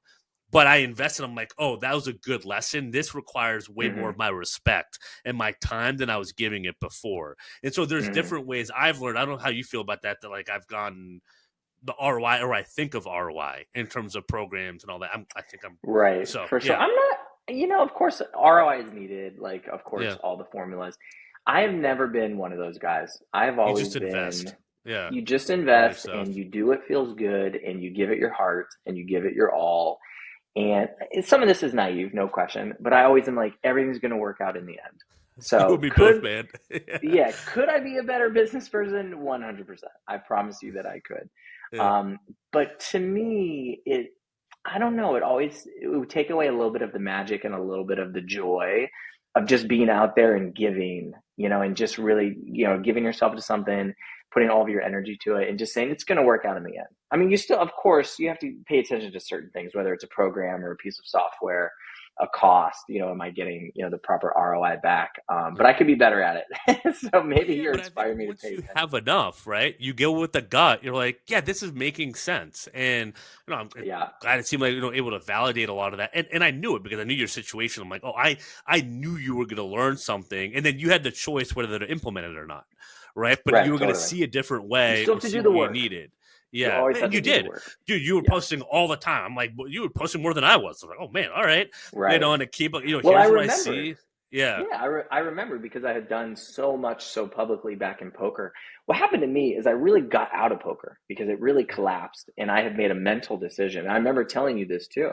But I invested. I'm like, oh, that was a good lesson. This requires way more of Mm-hmm. my respect and my time than I was giving it before. And so there's Mm-hmm. different ways I've learned. I don't know how you feel about that. That like I've gotten the ROI or I think of ROI in terms of programs and all that. I think I'm Right, so for sure. yeah, I'm not, of course, ROI is needed. Like, of course, yeah. all the formulas. I have never been one of those guys. I've You always just been, invest. Yeah, you just love invest yourself. and you do what feels good and you give it your heart and you give it your all. And some of this is naive, no question, but I always am like, everything's going to work out in the end. You and So me both, man. could I be a better business person? 100%. I promise you that I could. Yeah. But to me, I don't know, it would take away a little bit of the magic and a little bit of the joy of just being out there and giving, and just really, giving yourself to something, putting all of your energy to it and just saying it's going to work out in the end. I mean, you still, of course, you have to pay attention to certain things, whether it's a program or a piece of software, a cost, am I getting, the proper ROI back? But I could be better at it. So Well, maybe yeah, you're but I think inspiring me to once pay you attention. have enough, right? You go with the gut. You're like, yeah, this is making sense, and I'm Yeah. glad it seemed like able to validate a lot of that. And I knew it because I knew your situation. I'm like, oh, I knew you were going to learn something, and then you had the choice whether to implement it or not, right? But you Right. were going to Totally. see a different You way still or have to see do the what you work. needed. You Yeah, always have and to you do the did, work. dude. You were Yeah. posting all the time. I'm like, well, you were posting more than I was. I'm like, oh man, all right, Right. and to keep, Well, I here's what I remember. see. Yeah, Yeah, I remember because I had done so much so publicly back in poker. What happened to me is I really got out of poker because it really collapsed and I had made a mental decision. I remember telling you this too.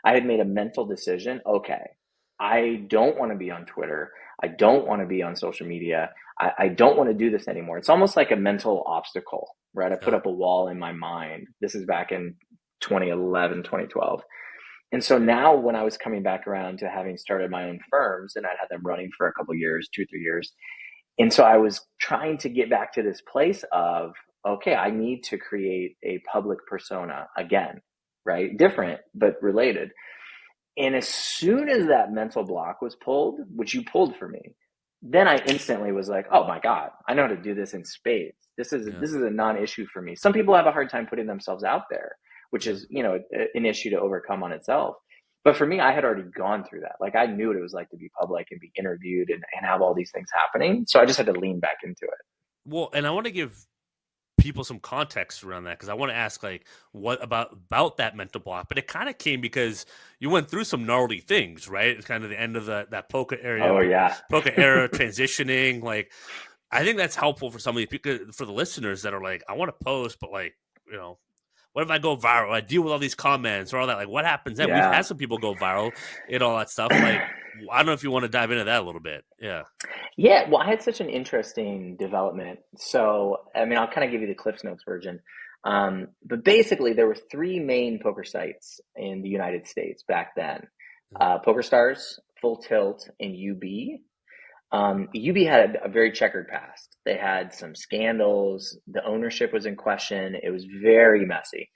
I had made a mental decision. Okay, I don't want to be on Twitter. I don't want to be on social media. I don't want to do this anymore. It's almost like a mental obstacle, right? I put yeah, up a wall in my mind. This is back in 2011, 2012. And so now when I was coming back around to having started my own firms and I'd had them running for a couple of years, 2, 3 years. And so I was trying to get back to this place of, okay, I need to create a public persona again, right? right. Different, but related. And as soon as that mental block was pulled, which you pulled for me, then I instantly was like, oh my God, I know how to do this in spades. Yeah, This is a non-issue for me. Some people have a hard time putting themselves out there, which yeah. is, an issue to overcome on itself. But for me, I had already gone through that. Like I knew what it was like to be public and be interviewed and have all these things happening. So I just had to lean back into it. Well, and I want to give people some context around that because I want to ask like what about that mental block, but it kind of came because you went through some gnarly things, right? It's kind of the end of that Oh yeah. poker era transitioning. Like I think that's helpful for some of these people, for the listeners that are like, I want to post, but like, you know, what if I go viral? I deal with all these comments or all that. Like, what happens then? We've Yeah. had some people go viral and all that stuff. Like, I don't know if you want to dive into that a little bit. Yeah. Yeah, well, I had such an interesting development. So, I mean, I'll kind of give you the Cliffs Notes version. But basically, there were three main poker sites in the United States back then: Poker Stars, Full Tilt, and UB. UB had a very checkered past. They had some scandals. The ownership was in question. It was very messy.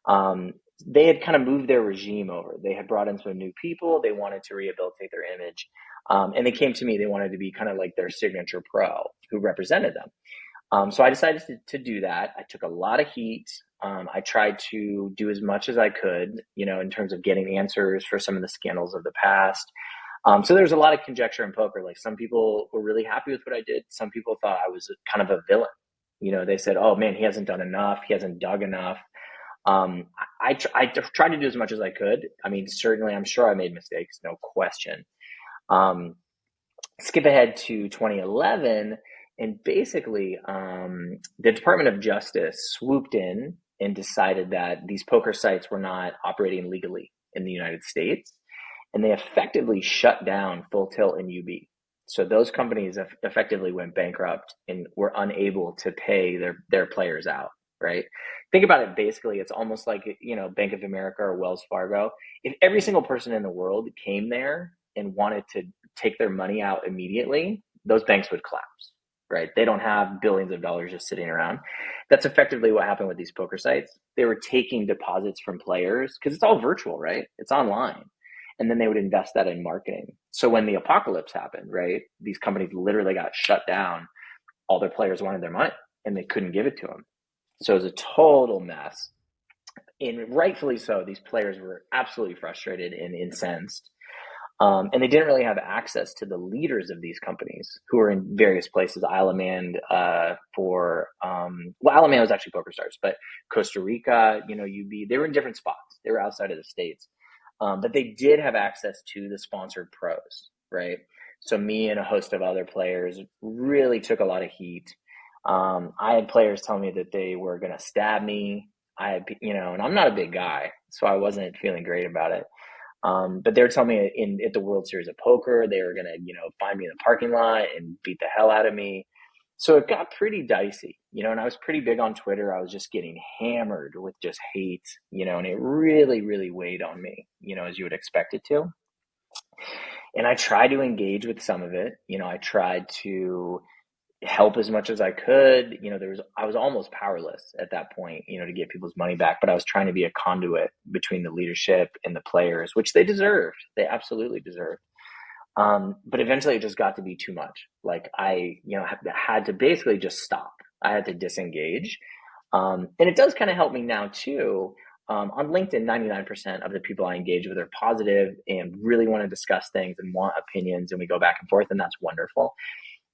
Um, they had kind of moved their regime over. They had brought in some new people. They wanted to rehabilitate their image. And they came to me. They wanted to be kind of like their signature pro who represented them. So I decided to do that. I took a lot of heat. I tried to do as much as I could, in terms of getting answers for some of the scandals of the past. So there's a lot of conjecture in poker. Like some people were really happy with what I did. Some people thought I was kind of a villain. They said, "Oh man, he hasn't done enough. He hasn't dug enough." I tried to do as much as I could. I mean, certainly, I'm sure I made mistakes, no question. Um, Skip ahead to 2011, and basically, the Department of Justice swooped in and decided that these poker sites were not operating legally in the United States, and they effectively shut down Full Tilt and UB. So those companies effectively went bankrupt and were unable to pay their players out, right? Think about it. Basically, it's almost like, Bank of America or Wells Fargo. If every single person in the world came there and wanted to take their money out immediately, those banks would collapse, right? They don't have billions of dollars just sitting around. That's effectively what happened with these poker sites. They were taking deposits from players because it's all virtual, right? It's online. And then they would invest that in marketing. So when the apocalypse happened, right, these companies literally got shut down. All their players wanted their money and they couldn't give it to them. So it was a total mess. And rightfully so, these players were absolutely frustrated and incensed. And they didn't really have access to the leaders of these companies who were in various places. Isle of Man Isle of Man was actually Poker Stars, but Costa Rica, UB, they were in different spots. They were outside of the States. But they did have access to the sponsored pros, right? So me and a host of other players really took a lot of heat. I had players tell me that they were going to stab me. and I'm not a big guy, so I wasn't feeling great about it. But they were telling me at the World Series of Poker, they were gonna, find me in the parking lot and beat the hell out of me. So it got pretty dicey, and I was pretty big on Twitter. I was just getting hammered with just hate, and it really, really weighed on me, as you would expect it to. And I tried to engage with some of it. I tried to help as much as I could. I was almost powerless at that point, to get people's money back, but I was trying to be a conduit between the leadership and the players, which they deserved. They absolutely deserved. But eventually it just got to be too much. Like I, had to basically just stop. I had to disengage. And it does kind of help me now too. On LinkedIn, 99% of the people I engage with are positive and really want to discuss things and want opinions, and we go back and forth, and that's wonderful.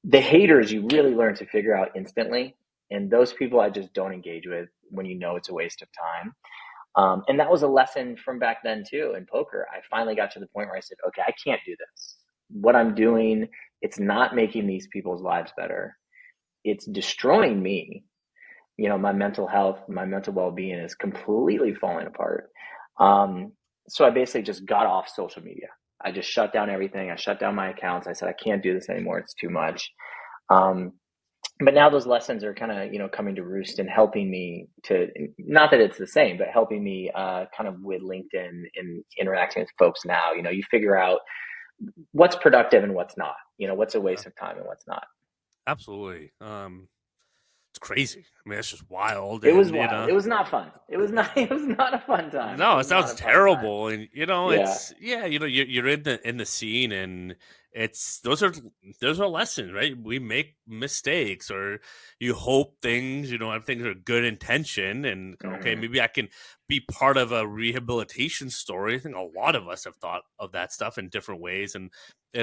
The haters, you really learn to figure out instantly. And those people I just don't engage with when it's a waste of time. And that was a lesson from back then too in poker. I finally got to the point where I said, okay, I can't do this. What I'm doing, it's not making these people's lives better. It's destroying me. My mental health, my mental well-being is completely falling apart. So I basically just got off social media. I just shut down everything. I shut down my accounts. I said, I can't do this anymore. It's too much. But now those lessons are kind of, coming to roost and helping me to, not that it's the same, but helping me kind of with LinkedIn and interacting with folks now. You figure out what's productive and what's not, what's a waste of time and what's not. Absolutely. It's crazy. I mean, it's just wild. It was wild. It was not fun. It was not a fun time. No, it sounds terrible. And it's Yeah. you're in the scene, and those are lessons, right? We make mistakes, or you hope things, everything are good intention, and okay, maybe I can be part of a rehabilitation story. I think a lot of us have thought of that stuff in different ways, and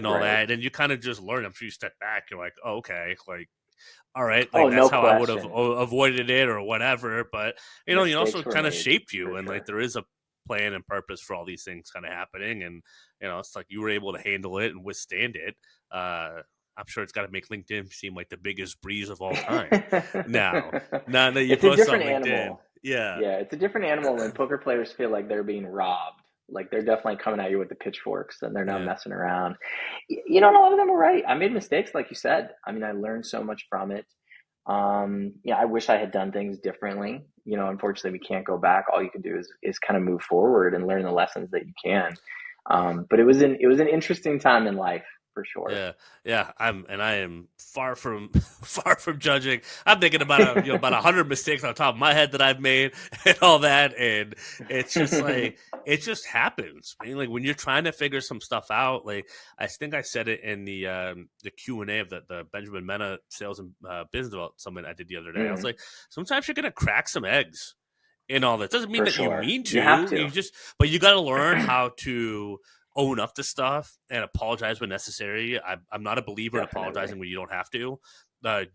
all that, and you kind of just learn. I'm sure you step back, you're like, oh, okay, like, all right, like that's how I would have avoided it or whatever. But you also kind of shaped you, and like there is a plan and purpose for all these things kind of happening, and it's like you were able to handle it and withstand it. I'm sure it's got to make LinkedIn seem like the biggest breeze of all time. now that you post on LinkedIn, animal. Yeah, it's a different animal when poker players feel like they're being robbed. Like they're definitely coming at you with the pitchforks, and they're not messing around. A lot of them are right. I made mistakes, like you said. I mean, I learned so much from it. I wish I had done things differently. Unfortunately, we can't go back. All you can do is kind of move forward and learn the lessons that you can. But it was an interesting time in life. For sure. Yeah. I am far from judging. I'm thinking about about 100 mistakes on the top of my head that I've made and all that, and it's just like it just happens. I mean, like when you're trying to figure some stuff out, like I think I said it in the Q&A of the Benjamin Mena sales and business development summit I did the other day. I was like, sometimes you're gonna crack some eggs in all that. Doesn't mean that you mean to. You have to. But you got to learn how to own up to stuff and apologize when necessary. I'm not a believer in apologizing when you don't have to.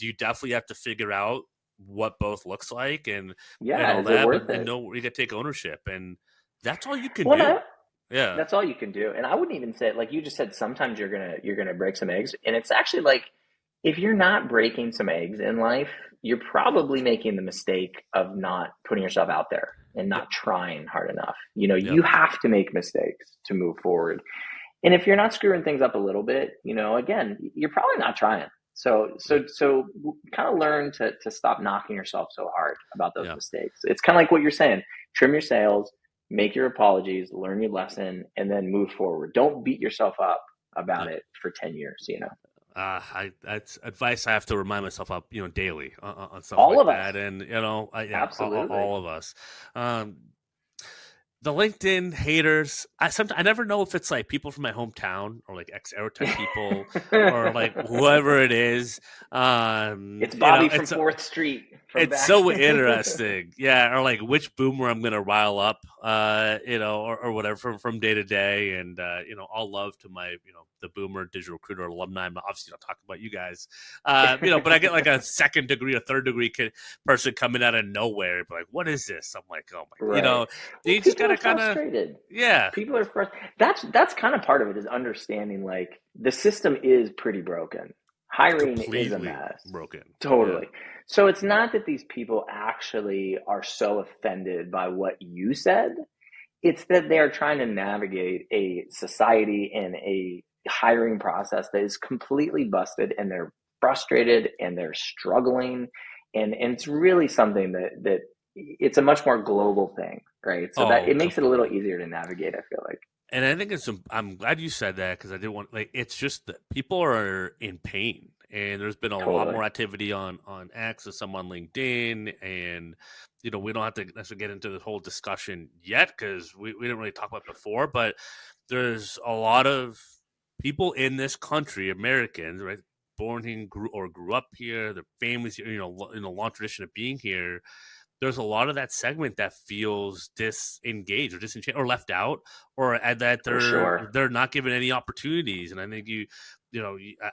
You definitely have to figure out what both looks like and all that, and know you got to take ownership, and that's all you can do. That's all you can do. And I wouldn't even say, like you just said, sometimes you're gonna break some eggs, and it's actually like if you're not breaking some eggs in life, you're probably making the mistake of not putting yourself out there and not trying hard enough. You have to make mistakes to move forward. And if you're not screwing things up a little bit, again, you're probably not trying. So kind of learn to stop knocking yourself so hard about those mistakes. It's kind of like what you're saying, trim your sails, make your apologies, learn your lesson, and then move forward. Don't beat yourself up about it for 10 years, that's advice I have to remind myself of, daily on stuff all like of that. us. And, Absolutely. all of us. The LinkedIn haters, I never know if it's like people from my hometown or like ex-Aerotech people or like whoever it is. It's Bobby from 4th Street. It's so interesting. Yeah. Or like which boomer I'm going to rile up, or whatever from day to day. And, all love to my, the boomer digital recruiter alumni. I'm obviously not talking about you guys, but I get like a second degree, a third degree person coming out of nowhere. Like, what is this? I'm like, oh my, right. You just gotta kind of, people are frustrated. That's kind of part of it, is understanding like the system is pretty broken. Hiring is a completely mess. broken. Yeah. Totally. So it's not that these people actually are so offended by what you said. It's that they are trying to navigate a society and a hiring process that is completely busted, and they're frustrated and they're struggling. And it's really something that it's a much more global thing, right? So that Oh, it makes it a little completely. easier to navigate, I feel like. And I think I'm glad you said that because I didn't want like it's just that people are in pain, and there's been a lot Totally. more activity on X and some on LinkedIn, and we don't have to necessarily get into this whole discussion yet because we didn't really talk about it before, but there's a lot of people in this country, Americans, right, born here, grew up here, their families here, in a long tradition of being here. There's a lot of that segment that feels disengaged or disenchanted or left out, or that For they're sure. they're not given any opportunities. And I think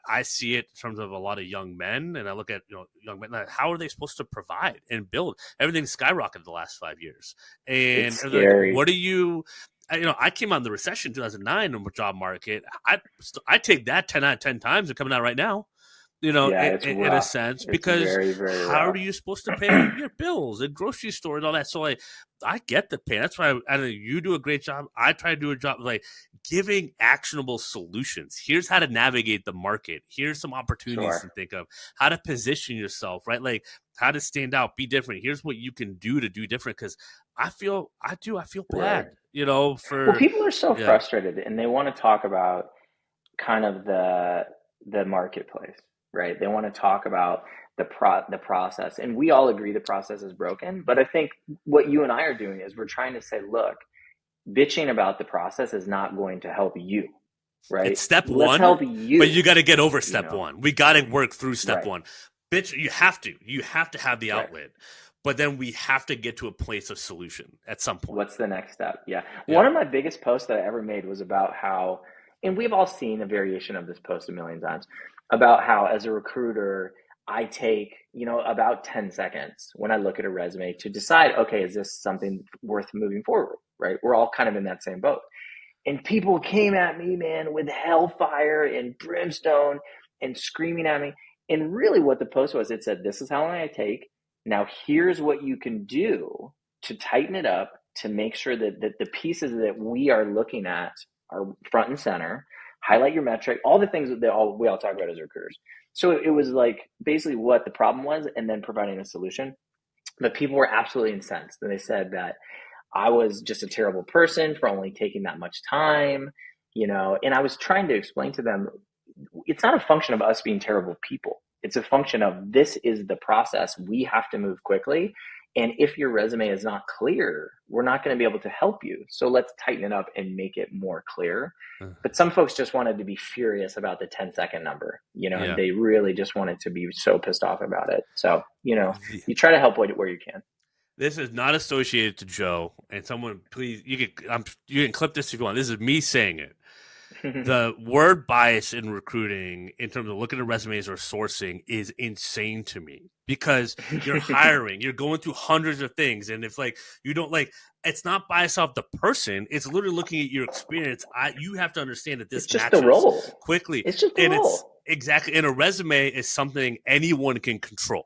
I see it in terms of a lot of young men, and I look at young men. Like, how are they supposed to provide and build? Everything's skyrocketed the last 5 years, and It's they're like, what scary. do you? I came out in the recession 2009 in the job market. I take that 10 out of 10 times and coming out right now, Yeah, it's in a rough. sense, It's because very, very how are rough. you supposed to pay your bills and grocery store and all that? So like, I get the pain. That's why I know you do a great job. I try to do a job like giving actionable solutions. Here's how to navigate the market. Here's some opportunities to Sure. think of. How to position yourself, right? Like how to stand out, be different. Here's what you can do to do different. Because I feel Right. bad, Well, for people are so yeah. frustrated and they want to talk about kind of the marketplace, right? They want to talk about the process. And we all agree the process is broken, but I think what you and I are doing is we're trying to say, look, bitching about the process is not going to help you, right? It's step Let's one, help but you you, got to get over you step know. one. We got to work through step Right. one. Bitch, you have to have the Right. outlet, but then we have to get to a place of solution at some point. What's the next step? Yeah. One Yeah. of my biggest posts that I ever made was about how, and we've all seen a variation of this post a million times, about how as a recruiter, I take, about 10 seconds when I look at a resume to decide, okay, is this something worth moving forward? Right. We're all kind of in that same boat. And people came at me, man, with hellfire and brimstone and screaming at me. And really, what the post was, it said, this is how long I take. Now, here's what you can do to tighten it up to make sure that the pieces that we are looking at are front and center. Highlight your metric, all the things that we all talk about as recruiters. So it was like basically what the problem was and then providing a solution. But people were absolutely incensed. And they said that I was just a terrible person for only taking that much time, and I was trying to explain to them it's not a function of us being terrible people. It's a function of this is the process. We have to move quickly. And if your resume is not clear, we're not going to be able to help you. So let's tighten it up and make it more clear. Uh, But some folks just wanted to be furious about the 10-second number, and yeah. they really just wanted to be so pissed off about it. So, The- you try to help where you can. This is not associated to Joe. And someone, please, you can clip this if you want. This is me saying it. The word bias in recruiting in terms of looking at resumes or sourcing is insane to me because you're hiring, you're going through hundreds of things. And if like, you don't like, it's not bias off the person. It's literally looking at your experience. You have to understand that It's this just the matches role. quickly. It's just the And it's role. exactly, and a resume is something anyone can control.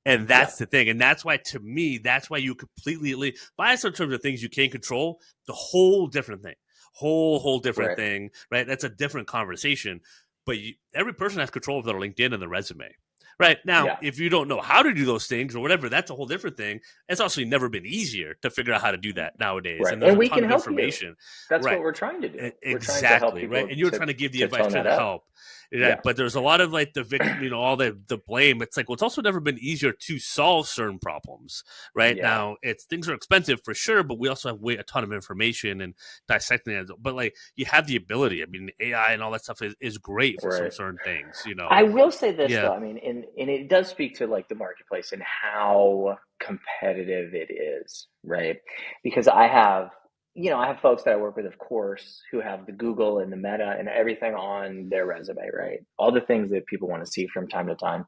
And Yeah. that's the thing. And that's why, to me, that's why you completely bias in terms of things you can't control, the whole different thing. Whole different Right. thing, right? That's a different conversation. But every person has control of their LinkedIn and their resume. Right now, Yeah. if you don't know how to do those things or whatever, that's a whole different thing. It's also never been easier to figure out how to do that nowadays. Right. And there's And a we ton can of help you. information. That's what Right. we're trying to do. We're trying to help Exactly. Right. people And you're to trying to give the to advice, tone trying that to up. help. Right. Yeah. But there's a lot of like the victim, all the blame. It's like, well, it's also never been easier to solve certain problems. Right Yeah. now, things are expensive for sure, but we also have a ton of information and dissecting it. But like, you have the ability. I mean, AI and all that stuff is great for some Right. certain things. I will say this Yeah. though. I mean, and it does speak to like the marketplace and how competitive it is, right? Because I have folks that I work with, of course, who have the Google and the Meta and everything on their resume, right? All the things that people want to see from time to time.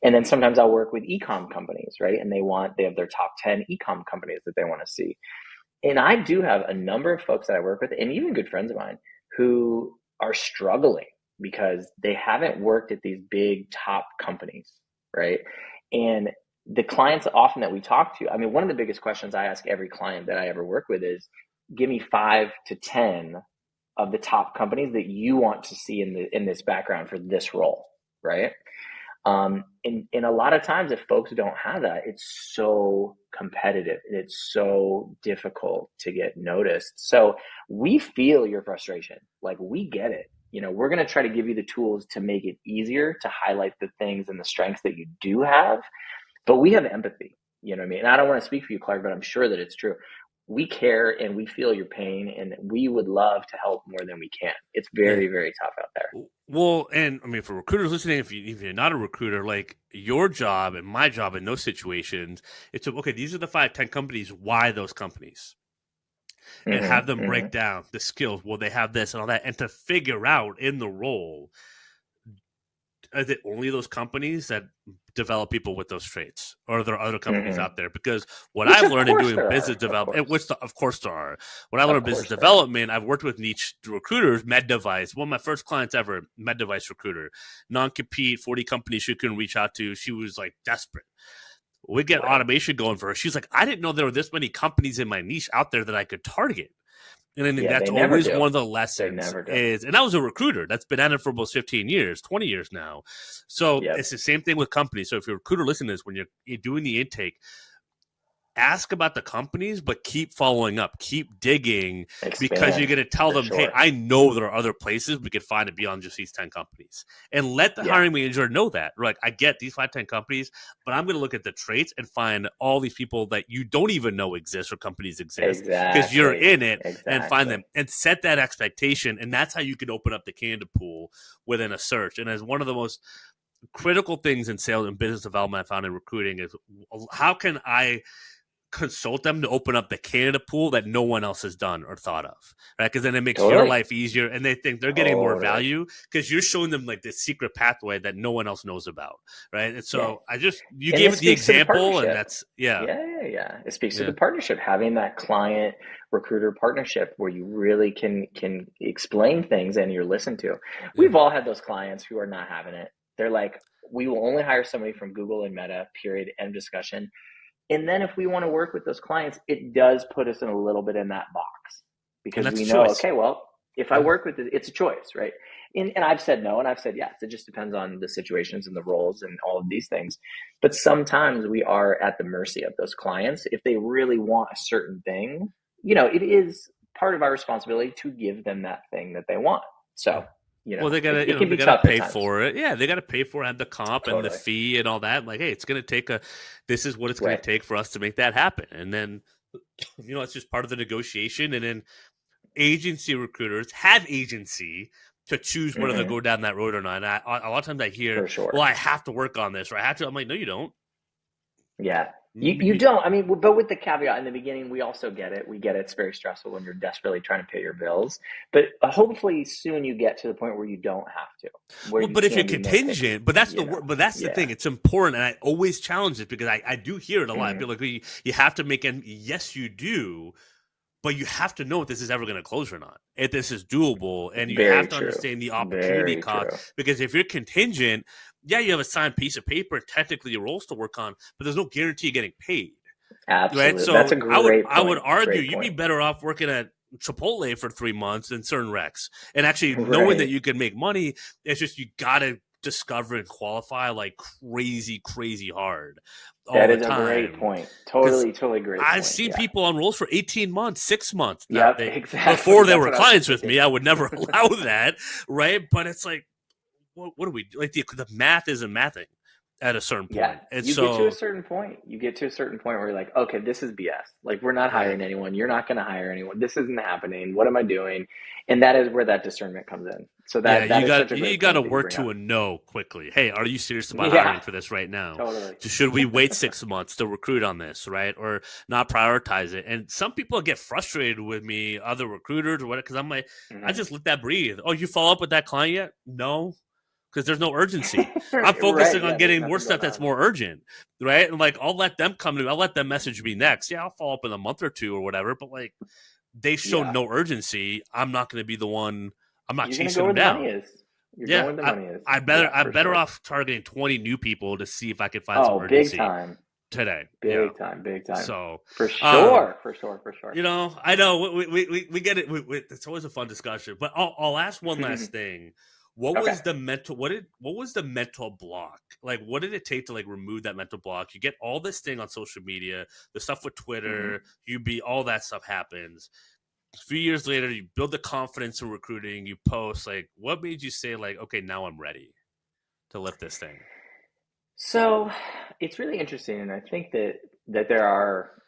And then sometimes I'll work with e-com companies, right? And they have their top 10 e-com companies that they want to see. And I do have a number of folks that I work with, and even good friends of mine, who are struggling. because they haven't worked at these big top companies, right? And the clients often that we talk to, I mean, one of the biggest questions I ask every client that I ever work with is, give me 5 to 10 of the top companies that you want to see in this background for this role, right? And a lot of times, if folks don't have that, it's so competitive and it's so difficult to get noticed. So we feel your frustration. Like, we get it. You know, we're going to try to give you the tools to make it easier to highlight the things and the strengths that you do have. But we have empathy. You know what I mean? And I don't want to speak for you, Clark, but I'm sure that it's true. We care and we feel your pain, and we would love to help more than we can. It's very, very tough out there. Well, and I mean, for recruiters listening, if you're not a recruiter, like, your job and my job in those situations, it's okay, these are the 5-10 companies. Why those companies? And have them break down the skills. Well, they have this and all that, and to figure out in the role, is it only those companies that develop people with those traits, or are there other companies out there? Because what I've learned in doing business development, which of course there are, what I learned in business development, I've worked with niche recruiters, med device. One of my first clients ever, med device recruiter, non-compete, 40 companies she couldn't reach out to. She was like desperate. We get automation going for her. She's like, I didn't know there were this many companies in my niche out there that I could target. And I think that's always one of the lessons is, and I was a recruiter that's been at it for almost 15 years, 20 years now. So it's the same thing with companies. So if you're a recruiter listening to this, when you're doing the intake, ask about the companies, but keep following up, keep digging, because you're going to tell them, hey, I know there are other places we could find it beyond just these 10 companies. And let the hiring manager know that. Like, I get these 5-10 companies, but I'm going to look at the traits and find all these people that you don't even know exist or companies exist, because you're in it, and find them and set that expectation. And that's how you can open up the candidate pool within a search. And as one of the most critical things in sales and business development I found in recruiting is, how can I consult them to open up the candidate pool that no one else has done or thought of, right? Because then it makes your life easier, and they think they're getting more value because you're showing them like this secret pathway that no one else knows about, right? And so you gave it the example, and that's It speaks to the partnership, having that client recruiter partnership where you really can explain things and you're listened to. We've all had those clients who are not having it. They're like, we will only hire somebody from Google and Meta, period, end discussion. And then if we want to work with those clients, it does put us in a little bit in that box, because we know, okay, well, if I work with it, it's a choice, right? And I've said no, and I've said yes. It just depends on the situations and the roles and all of these things. But sometimes we are at the mercy of those clients. If they really want a certain thing, you know, it is part of our responsibility to give them that thing that they want. So, you know, well, they gotta pay for it. Yeah, they gotta pay for it, and the comp and the fee and all that. Like, hey, it's gonna take this is what it's gonna take for us to make that happen. And then, you know, it's just part of the negotiation. And then agency recruiters have agency to choose whether to go down that road or not. And a lot of times I hear, well, I have to work on this, or I have to. I'm like, no, you don't. Yeah. You don't. I mean, but with the caveat in the beginning, we also get it. We get it. It's very stressful when you're desperately trying to pay your bills. But hopefully soon you get to the point where you don't have to. Well, but if you're contingent, but that's the thing. It's important, and I always challenge it, because I do hear it a lot. I feel like you have to make it. Yes, you do. But you have to know if this is ever going to close or not, if this is doable, and you have to understand the opportunity cost. Because if you're contingent, you have a signed piece of paper and technically your roles to work on, but there's no guarantee of getting paid. Absolutely. Right? So that's a great point. I would argue you'd be better off working at Chipotle for 3 months than certain recs, and actually knowing that you can make money. It's just you got to discover and qualify like crazy hard. That is a great point. Totally great point. I've seen people on roles for 18 months, 6 months. Exactly. Before they were clients with me, I would never allow that, right? But it's like, what do we do? Like, the math isn't mathing at a certain point. Yeah, and get to a certain point. You get to a certain point where you're like, okay, this is BS. Like, we're not hiring anyone. You're not going to hire anyone. This isn't happening. What am I doing? And that is where that discernment comes in. So you got to work to a no quickly. Hey, are you serious about hiring for this right now? Totally. Should we wait 6 months to recruit on this, right? Or not prioritize it? And some people get frustrated with me, other recruiters or whatever, because I'm like, I just let that breathe. Oh, you follow up with that client yet? No. Because there's no urgency. I'm focusing on getting more stuff that's more urgent, right? And like, I'll let them come to me. I'll let them message me next. Yeah, I'll follow up in a month or two or whatever. But like, they show no urgency. I'm not going to be the one. I'm not chasing them down. You're going Yeah, where the money is. I'm For better sure. off targeting 20 new people to see if I can find some Oh, big urgency time. today. Yeah. Big time. Big time. So, For um, sure. For sure. For sure. I know we get it. It's always a fun discussion, but I'll ask one last thing. What Okay. was the mental? What was the mental block? Like, what did it take to like remove that mental block? You get all this thing on social media, the stuff with Mm-hmm. Twitter, all that stuff happens. A few years later, you build the confidence in recruiting. You post. Like, what made you say like, okay, now I'm ready to lift this thing? So it's really interesting, and I think that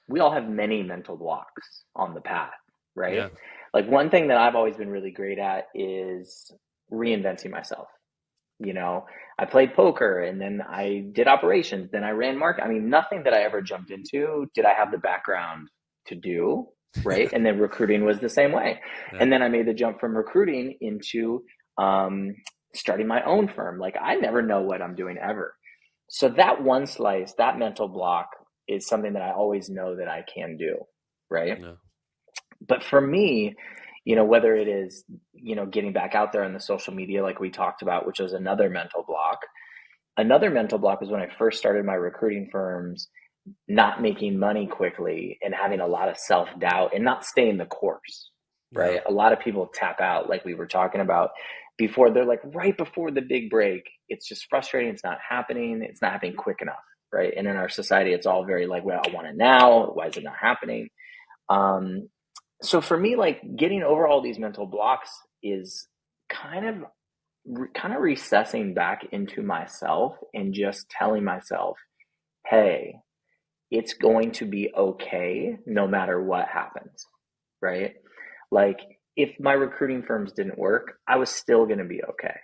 we all have many mental blocks on the path, right? Yeah, Like one thing that I've always been really great at is reinventing myself. You know, I played poker and then I did operations, then I ran market. I mean, nothing that I ever jumped into did I have the background to do, right? And then recruiting was the same way. yeah, And then I made the jump from recruiting into um, starting my own firm. Like I never know what I'm doing ever. So that one slice, that mental block is something that I always know that I can do, right? yeah, But for me, whether it is, getting back out there on the social media like we talked about, which was another mental block. Another mental block was when I first started my recruiting firms, not making money quickly and having a lot of self-doubt and not staying the course, yeah, right? A lot of people tap out like we were talking about before. They're like right before the big break, it's just frustrating. It's not happening quick enough, right? And in our society, it's all very like, well, I want it now. Why is it not happening? Um, so for me, like getting over all these mental blocks is kind of kind of recessing back into myself and just telling myself, hey, it's going to be okay no matter what happens, right? Like if my recruiting firms didn't work, I was still going to be okay,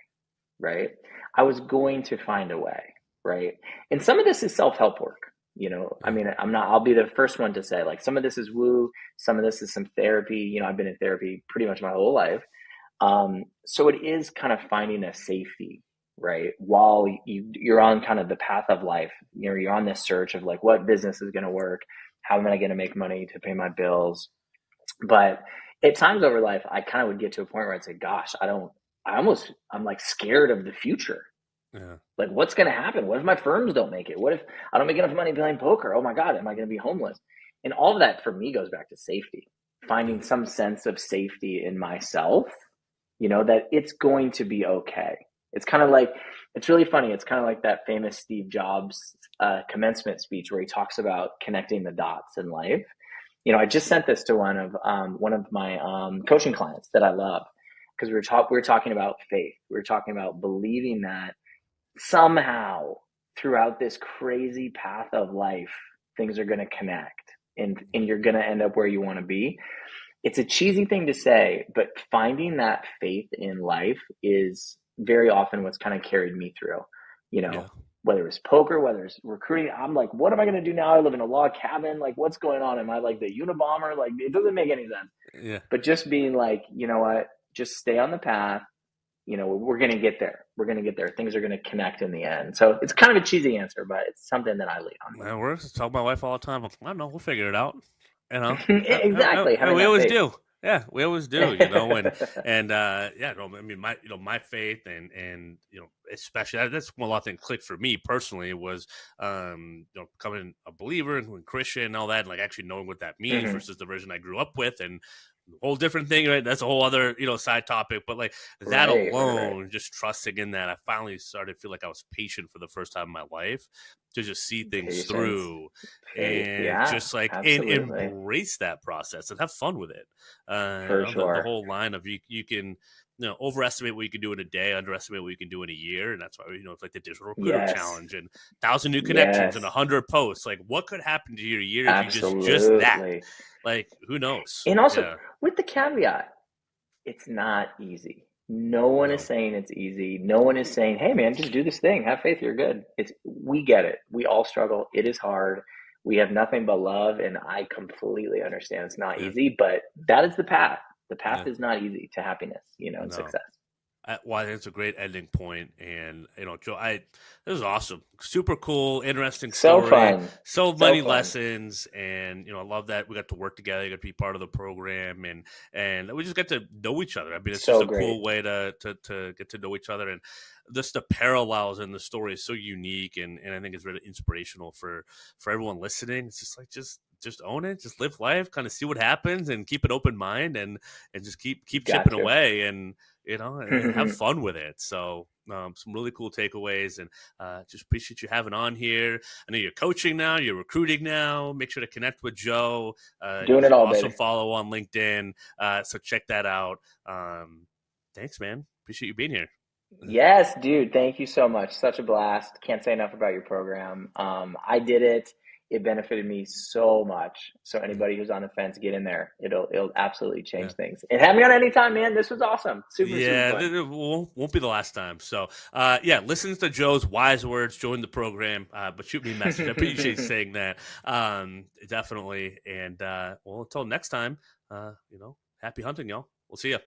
right? I was going to find a way, right? And some of this is self-help work. I yeah, mean, I'll be the first one to say like some of this is woo, some of this is some therapy. I've been in therapy pretty much my whole life. So it is kind of finding a safety, right? While you're on kind of the path of life, you're on this search of like what business is going to work, how am I going to make money to pay my bills? But at times over life, I kind of would get to a point where I'd say, gosh, I'm like scared of the future. yeah, Like, what's going to happen? What if my firms don't make it? What if I don't make enough money playing poker? Oh my God, am I going to be homeless? And all of that for me goes back to safety, yeah, finding some sense of safety in myself, that it's going to be okay. It's kind of like, it's really funny. It's kind of like that famous Steve Jobs commencement speech where he talks about connecting the dots in life. I just sent this to one of my coaching clients that I love because we were talking about faith. We were talking about believing that somehow throughout this crazy path of life, things are going to connect and you're going to end up where you want to be. It's a cheesy thing to say, but finding that faith in life is very often what's kind of carried me through, you yeah, know, whether it's poker, whether it's recruiting. I'm like, what am I going to do now? I live in a log cabin. Like, what's going on? Am I like the Unabomber? Like, it doesn't make any sense. yeah. But just being like, you know what? Just stay on the path. We're going to get there. We're going to get there. Things are going to connect in the end. So it's kind of a cheesy answer, but it's something that I lean That works. I tell my wife all the time. I don't know. We'll figure it out. You know, on. Exactly. and Having we that always faith. do. Yeah, we always do. And yeah. No, I mean, my faith and especially that's one lot of things clicked for me personally was becoming a believer and Christian and all that, and like actually knowing what that means Hmm. versus the version I grew up with and. Whole different thing, right? That's a whole other, side topic. But like that Right. alone, just trusting in that, I finally started to feel like I was patient for the first time in my life to just see things Patience, through faith. and Yeah, just like absolutely. embrace that process and have fun with it. For The sure. whole line of you can overestimate what you can do in a day, underestimate what you can do in a year, and that's why it's like the digital recruiter Yes. challenge and 1,000 new connections and Yes. 100 posts. Like, what could happen to your year if you just that? Absolutely. Like, who knows? And also, Yeah, with the caveat, it's not easy. No one is no, saying it's easy. No one is saying, "Hey, man, just do this thing. Have faith. You're good." We get it. We all struggle. It is hard. We have nothing but love, and I completely understand it's not yeah, easy. But that is the path. The path yeah, is not easy to happiness, and no. success. Well, I think it's a great ending point, and Joe, this is awesome, super cool, interesting So story, fun. so So many fun. lessons, and I love that we got to work together, got to be part of the program, and we just get to know each other. I mean, it's just So a great. cool way to get to know each other, and just the parallels in the story is so unique, and I think it's really inspirational for everyone listening. It's just like just own it, just live life, kind of see what happens, and keep an open mind, and just keep Got chipping to. away, and have fun with it. So some really cool takeaways, and just appreciate you having on here. I know you're coaching now, you're recruiting now. Make sure to connect with Joe. Doing He's it an all, awesome baby. follow on LinkedIn. So check that out. Thanks, man. Appreciate you being here. Yes, dude. Thank you so much. Such a blast. Can't say enough about your program. I did it. It benefited me so much. So anybody who's on the fence, get in there. It'll absolutely change Yeah. things. And have me on anytime, man. This was awesome. Super, super Yeah, fun. it won't be the last time. So, yeah, listen to Joe's wise words, join the program, but shoot me a message. I appreciate you saying that. Definitely. And, well, until next time, happy hunting, y'all. We'll see you.